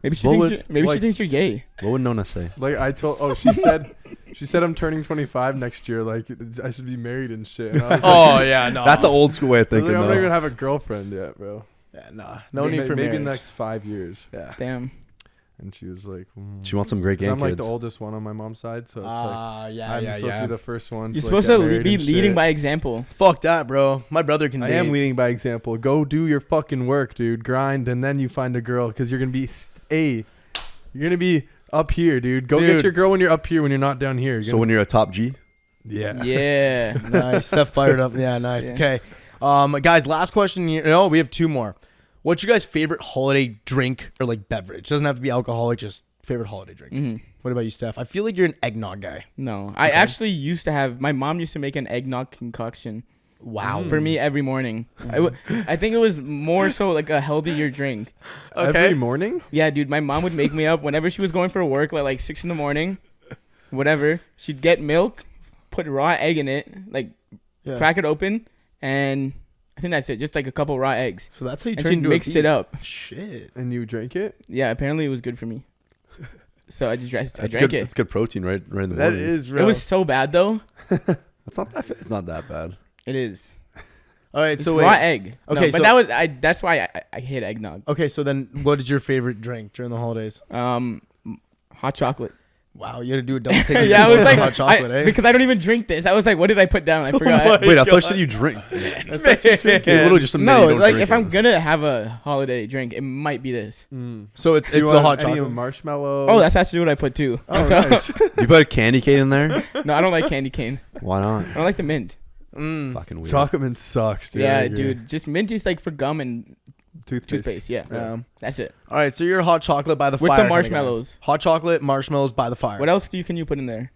Maybe she What thinks. would- Maybe she like- thinks you're gay. What would Nona say? Like I told. Oh, she said I'm turning 25 next year. Like I should be married and shit. And I was Oh, like, yeah, no. That's an old school way of I was thinking. like, I'm not even though. have a girlfriend yet, bro. Yeah, nah. No Maybe, need for maybe marriage. in the next 5 years. Yeah. Damn. And she was like, She wants some great 'cause I'm like grandkids. the oldest one on my mom's side, so it's like yeah, I'm supposed to be the first one. You're to, supposed like, to get married be and leading shit. by example. Fuck that, bro. My brother can I date. am leading by example. Go do your fucking work, dude. Grind, and then you find a girl, because you're gonna be you're gonna be up here, dude. Go Dude. get your girl when you're up here, when you're not down here. So when you're a top G, Yeah. Nice. Steph fired up. Yeah, nice. Yeah. Okay. Guys, last question. No, we have 2 more. What's your guys' favorite holiday drink or like beverage? Doesn't have to be alcoholic, just favorite holiday drink. Mm-hmm. What about you, Steph? I feel like you're an eggnog guy. No, I actually used to have. My mom used to make an eggnog concoction. Wow. For me every morning. I think it was more so like a healthier drink. Every morning? Yeah, dude. My mom would make me up whenever she was going for work, like 6 in the morning, whatever. She'd get milk, put raw egg in it, like crack it open, and I think that's it. Just like a couple raw eggs. So that's how you And turn she'd into mix it up. Shit. And you drank it? Yeah, apparently it was good for me. So I just drank That's it. good. It's good protein, right in the That morning. is It real. was so bad though. It's not that bad. It is. All right, It's so raw wait. egg. Okay, No, but so- that's why I hate eggnog. Okay, so then what is your favorite drink during the holidays? Hot chocolate. Wow, you had to do a double take. Yeah, I was like, hot chocolate, eh? because I don't even drink this. I was like, what did I put down? I forgot. Wait, I thought you said you drink. You literally just admitted No, you don't like drink if I'm it. gonna have a holiday drink, it might be this. So it's Do you the want hot any chocolate. marshmallows? Oh, that's actually what I put too. Oh, nice. You put a candy cane in there? No, I don't like candy cane. Why not? I don't like the mint. Fucking weird. Chocolate mint sucks, dude. I Yeah, agree. dude. Just mint is like for gum and toothpaste. Yeah, that's it. All right, so you're hot chocolate by the With fire. some kinda guy. marshmallows. Hot chocolate, marshmallows by the fire. What else can you put in there?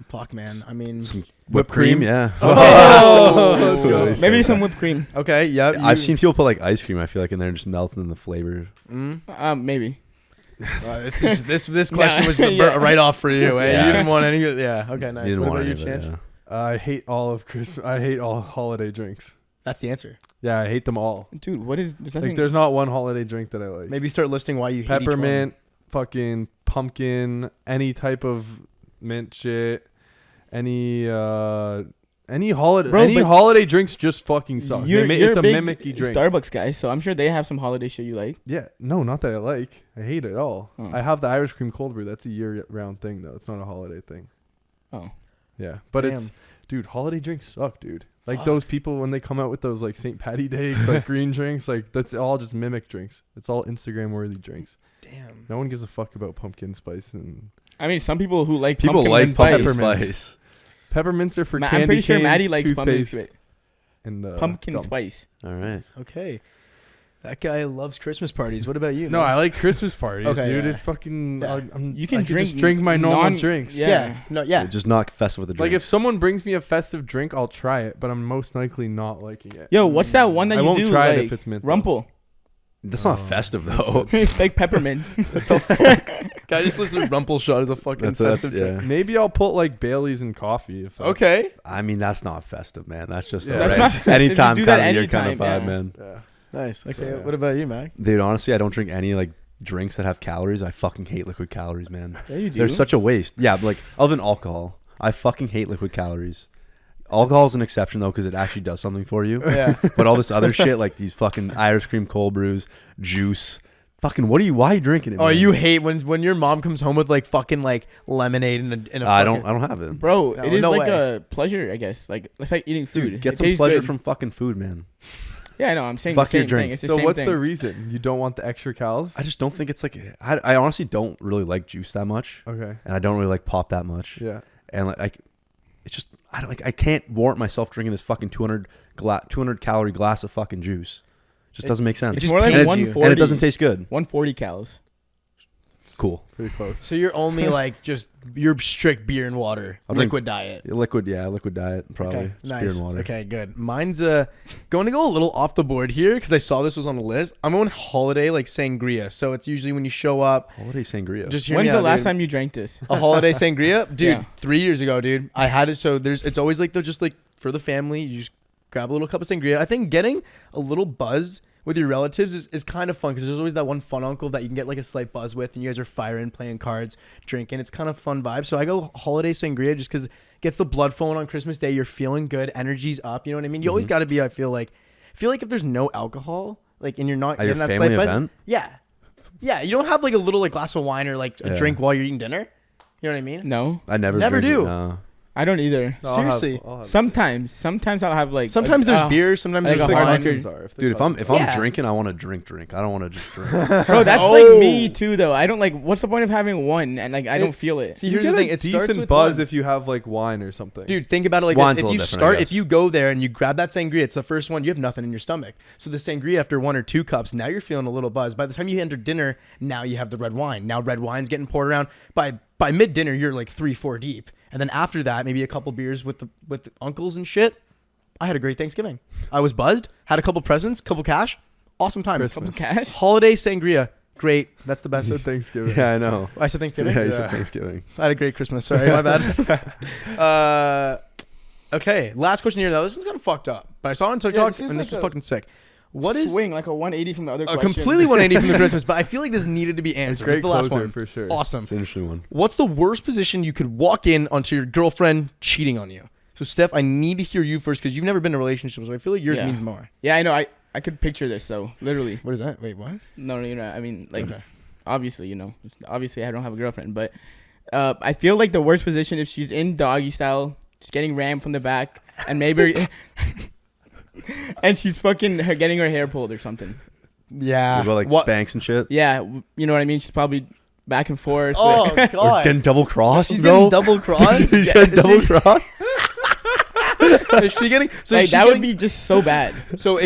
Fuck, man. I mean, Some whipped cream, yeah. Oh. Maybe some whipped cream. okay, yeah. I've seen people put like ice cream. I feel like in there and just melts in the flavor. Maybe. This question was just Yeah. right off for you. Eh? Yeah. You didn't want any. Yeah. Okay, nice. You didn't What want about you, any of it, Chance? yeah. I hate all of Christmas. I hate all holiday drinks. That's the answer. Yeah, I hate them all. Dude, what is there's nothing Like, there's not one holiday drink that I like. Maybe start listing why you hate Peppermint, fucking pumpkin, any type of mint shit, any holiday, Bro, but holiday drinks just fucking suck. It's a big mimicky drink. Starbucks guy, so I'm sure they have some holiday shit you like. Yeah, no, not that I like. I hate it all. Oh. I have the Irish cream cold brew. That's a year-round thing, though. It's not a holiday thing. Oh. Yeah, but Damn. dude, holiday drinks suck, dude. Like Fuck. those people when they come out with those like St. Patty Day like green drinks, like that's all just mimic drinks. It's all Instagram-worthy drinks. Damn. No one gives a fuck about pumpkin spice and I mean, some people who like People pumpkin like spice. pumpkin Peppermint. spice. peppermints are for candy I'm pretty sure canes, Maddie likes pumpkin toothpaste, and pumpkin gum. spice. All right. Okay. That guy loves Christmas parties. What about you? No, man? I like Christmas parties, Okay, dude. yeah. It's fucking. Yeah. You can I could drink just drink my normal non- drinks. Yeah. No, yeah. Just not festive with the drink. Like if someone brings me a festive drink, I'll try it, but I'm most likely not liking it. Yo, what's that one that I you won't do? try like, it if it's mint. though. Rumple. That's not festive though. It's like peppermint. Guy just listed Rumple Shot as a fucking That's festive drink. yeah. Maybe I'll put like Bailey's in coffee. If Okay. I mean, that's not festive, man. That's just Yeah. a That's red- not festive. anytime You do that kind of year kind of anytime, vibe, yeah. man. Yeah. Nice. Okay. So, yeah. What about you, Mac? Dude, honestly, I don't drink any like drinks that have calories. I fucking hate liquid calories, man. Yeah, you do. They're such a waste. Yeah, but like other than alcohol, I fucking hate liquid calories. Alcohol's an exception though, because it actually does something for you. Yeah. But all this other shit, like these fucking Irish cream cold brews, juice, fucking why are you drinking it? Oh, man? you hate when your mom comes home with like fucking like lemonade and a I fucking- don't have it. Bro, No, it is no like way. a pleasure, I guess. Like it's like eating food. Dude, get It some tastes pleasure good. from fucking food, man. Yeah, I know. I'm saying Fuck the your same drink. thing. It's the So same what's thing. the reason you don't want the extra calories? I just don't think it's like I honestly don't really like juice that much, Okay. and I don't really like pop that much. Yeah. And like it's just I can't warrant myself drinking this fucking 200 calorie glass of fucking juice. Just doesn't make sense. It's just more like pains you. 140. And it doesn't taste good. 140 calories. Cool. Pretty close. So you're only like just your strict beer and water, I'll drink- liquid diet. Liquid diet probably. Okay, Just nice. beer and water. Okay, good. Mine's going to go a little off the board here because I saw this was on the list. I'm going holiday like sangria. So it's usually when you show up. Holiday sangria. Just hear When's me the out, last dude. time you drank this? A holiday sangria, dude? Yeah. 3 years ago, dude. I had it. So it's always like just like for the family. You just grab a little cup of sangria. I think getting a little buzzed with your relatives is kind of fun because there's always that one fun uncle that you can get like a slight buzz with, and you guys are firing, playing cards, drinking. It's kind of fun vibe. So I go holiday sangria just because it gets the blood flowing on Christmas Day. You're feeling good, energy's up. You know what I mean? You always got to be. I feel like if there's no alcohol, like, and you're not At your getting that family slight buzz, event? yeah. You don't have like a little like glass of wine or like a Yeah. drink while you're eating dinner. You know what I mean? No. I never Never drink do. It, no. I don't either. Seriously. Sometimes I'll have like. Sometimes there's beer. Sometimes like there's a hard wine. liquor. Dude, if I'm Yeah. drinking, I want to drink. I don't want to just drink. Bro, that's like me too, though. I don't like. What's the point of having one and like I don't feel it? See, You here's get the thing. a It starts decent with buzz one. if you have like wine or something. Dude, think about it like Wine's this. a If you little different, I start, guess. if you go there and you grab that sangria, it's the first one. You have nothing in your stomach. So the sangria after 1 or 2 cups, now you're feeling a little buzz. By the time you enter dinner, now you have the red wine. Now red wine's getting poured around. By mid dinner, you're like 3-4 deep. And then after that, maybe a couple beers with the uncles and shit. I had a great Thanksgiving. I was buzzed, had a couple presents, couple cash. Awesome time. Christmas. Couple cash. Holiday sangria. Great. That's the best. That's Thanksgiving. Yeah, I know. I said Thanksgiving. Yeah, you Yeah. said Thanksgiving. I had a great Christmas. Sorry, my bad. Okay, last question here. Now, this one's kind of fucked up. But I saw it on TikTok, this is and this like was a fucking sick. What is swing like a 180 from the other a question? completely 180 from the Christmas? But I feel like this needed to be answered. This is Great the last closer one. for sure. Awesome. It's an interesting one. What's the worst position you could walk in onto your girlfriend cheating on you? So, Steph, I need to hear you first because you've never been in a relationship, so I feel like yours Yeah. means more. Yeah, I know. I could picture this though. Literally. What is that? Wait, what? No, you know. I mean, like, Okay. obviously, obviously, I don't have a girlfriend, but I feel like the worst position if she's in doggy style, just getting rammed from the back, and maybe, and she's fucking getting her hair pulled or something. Yeah. What about like What- Spanx and shit? Yeah, you know what I mean. She's probably back and forth. Oh, but- Or God. getting double crossed, She's bro. getting double crossed? She's getting double crossed. Is she getting... So like, she's that getting- would be just so bad. So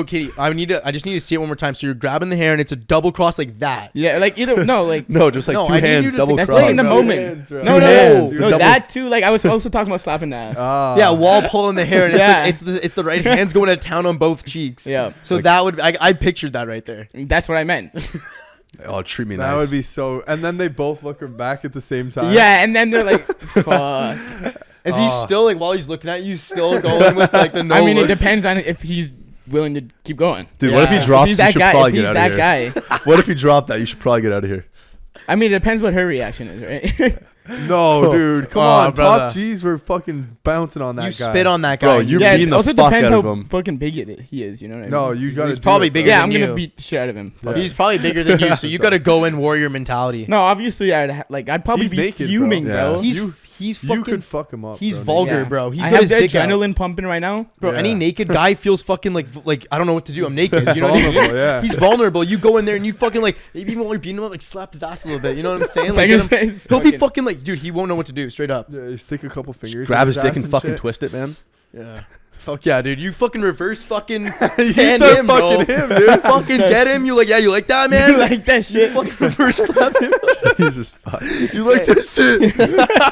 Katie, I just need to see it one more time. So you're grabbing the hair and it's a double cross like that. Yeah, like either no, like No, just like No, two I need you hands, to double think- that's crossed. like in the Two moment. hands, bro. No, Two hands. no, Double- no, that too. Like I was also talking about slapping the ass. Yeah, while pulling the hair, and Yeah. it's the right hand's going to town on both cheeks. Yeah. So Like- that would I pictured that right there. That's what I meant. Oh, treat me That nice. would be so. And then they both look back at the same time. Yeah, and then they're like, "Fuck." Is he still like while he's looking at you, still going with like the no? I mean, it looks? depends on if he's willing to keep going. Dude, what if Yeah. he drops? If he's You that should guy, probably if get he's out that of here. guy. What if you drop that? You should probably get out of here. I mean, it depends what her reaction is, right? No, dude. Come Oh, on. brother. Top G's were fucking bouncing on that You guy. spit on that guy. Bro, you're yeah, beating it the also fuck depends out of how him. fucking big he is. You know what I mean? No, you got to. He's probably bigger Yeah, than I'm you. gonna beat the shit out of him. Yeah. He's probably bigger than you, so you got to go in warrior mentality. No, obviously I'd probably He's be naked, bro. fuming, Yeah. bro. He's You fucking could fuck him up. he's bro. vulgar, Yeah. bro. He's I got have his the dick out. adrenaline pumping right now. Bro, Yeah. any naked guy feels fucking like I don't know what to do. I'm naked. You know what I mean? Vulnerable, yeah. He's vulnerable. You go in there and you fucking like maybe even while you're beating him up, like slap his ass a little bit. You know what I'm saying? Like, get him- he'll be fucking like, dude. He won't know what to do. Straight up. Yeah, you stick a couple fingers. Grab in his dick ass and fucking shit. twist it, man. Yeah. Fuck yeah, dude. You fucking reverse fucking You hand start him, bro. fucking him, dude. You fucking get him. You like, yeah, you like that, man? You like that shit? You fucking reverse slap him. Jesus fuck. You like that shit?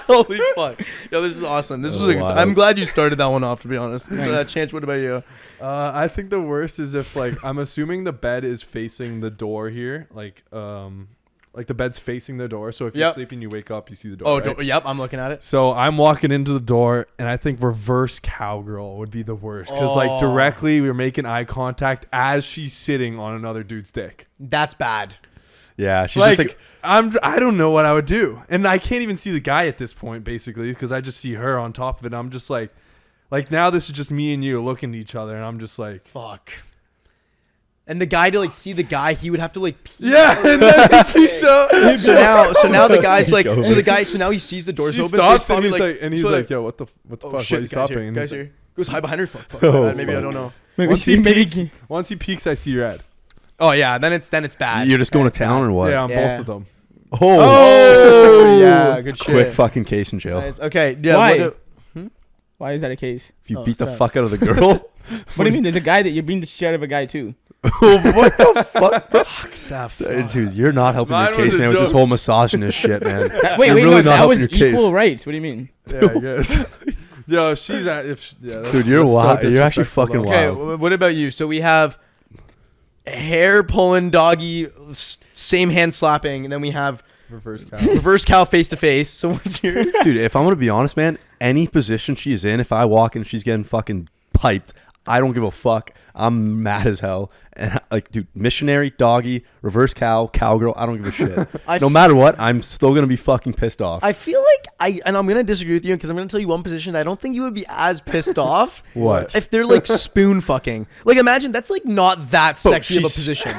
Holy fuck. Yo, this is awesome. This was Wild. I'm glad you started that one off, to be honest. Nice. Chance, what about you? I think the worst is if like I'm assuming the bed is facing the door here, like the bed's facing the door. So if you're Yep. sleeping, you wake up, you see the door. Oh, right? yep, I'm looking at it. So I'm walking into the door, and I think reverse cowgirl would be the worst because Oh. like directly we're making eye contact as she's sitting on another dude's dick. That's bad. Yeah, she's Like, just like, I don't know what I would do, and I can't even see the guy at this point basically because I just see her on top of it. And I'm just like now this is just me and you looking at each other, and I'm just like, Fuck. And the guy to like see the guy, he would have to like peek. yeah, and then he peeks out. So now the guy's like, Peek so now he sees the doors She open. stops so and he's he's probably like, and he's so like, yo, what the fuck? oh Why are shit, you guys stopping? here, And guys he's like, here. Goes hide behind her. Fuck. Oh, man, maybe I fuck. don't know. once he peeks, I see red. Oh yeah, then it's bad. you're just going to town or what? Yeah, on Yeah. both of them. Oh, yeah, good shit. quick fucking case in jail. Nice. Okay, yeah. Why? what Why is that a case? If you Oh, beat the snap. fuck out of the girl, What do you mean? There's a guy that you're beating the shit out of a guy too. what the fuck? Saf. Dude, you're not helping Mine your case, was a man, with this joke. whole misogynist shit, man. Wait, You're wait, really no, not that was helping your equal case. rights. What do you mean? Yeah, I guess. Yo, she's at that's Dude, you're so wild. You're actually disrespectful, fucking though. Okay, wild. what about you? So we have hair pulling doggy, same hand slapping, and then we have Reverse cow. reverse cow face to face. So what's your Dude, if I'm gonna be honest, man, any position she's in, if I walk and she's getting fucking piped, I don't give a fuck. I'm mad as hell. And like, dude, missionary, doggy, reverse cow, cowgirl, I don't give a shit. No matter what, I'm still gonna be fucking pissed off. I feel like I'm gonna disagree with you because I'm gonna tell you one position that I don't think you would be as pissed off. What? If they're like spoon fucking? Like imagine that's like not that Bro, sexy of a she's- position.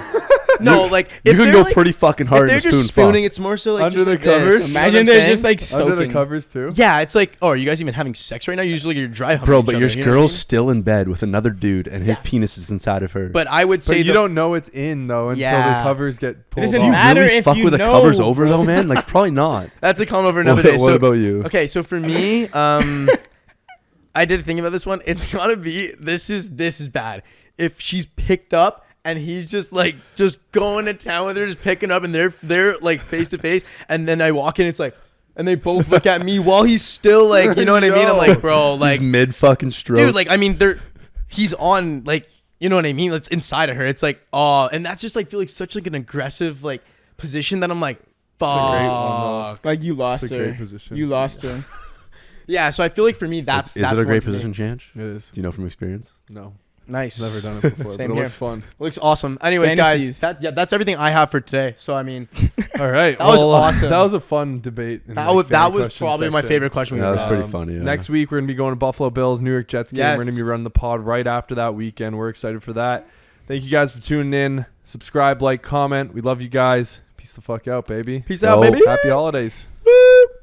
No, like You if can they're, go like, pretty fucking if hard they're in a just spoon spooning, fuck. it's more so like Under just the like this. covers? You know what Imagine I'm they're saying? just like Under the soaking. covers too. Yeah, it's like, oh, are you guys even having sex right now? Usually you're dry humping Bro, each but other, your you know what I girl's mean? still in bed with another dude, and his Yeah. penis is inside of her. But I would say But you don't know it's in though until Yeah. the covers get pulled doesn't do you off. matter really if fuck you with the know, covers over bro. though, man? Like probably not. that's a comment over another What- day. What So about you? okay, so for me, I did think about this one. It's gotta be this is bad. If she's picked up and he's just going to town with her, just picking up, and they're like face to face, and then I walk in, it's like, and they both look at me while he's still like, you know what I mean? I'm like, bro, like, He's mid fucking stroke. dude, like, I mean, he's on, like, you know what I mean? It's inside of her. It's like, oh, and that's just like feel like such like an aggressive like position that I'm like, fuck. It's a great one, Like you lost It's a her. great position. You lost her. Yeah, so I feel like for me, that's is that's it a one great for me. position, Change? It is. Do you know from experience? No, Nice. never done it before, Same but it here. looks fun. Looks awesome. Anyways, Fantasies. guys, that's everything I have for today. So I mean, All right, That was awesome. That was a fun debate. in that the was fan probably question my section. favorite question Yeah, we've that's got. pretty funny. Yeah. Next week we're gonna be going to Buffalo Bills, New York Jets game. Yes. We're gonna be running the pod right after that weekend. We're excited for that. Thank you guys for tuning in. Subscribe, like, comment. We love you guys. Peace the fuck out, baby. Peace out, Yo. baby. Happy holidays.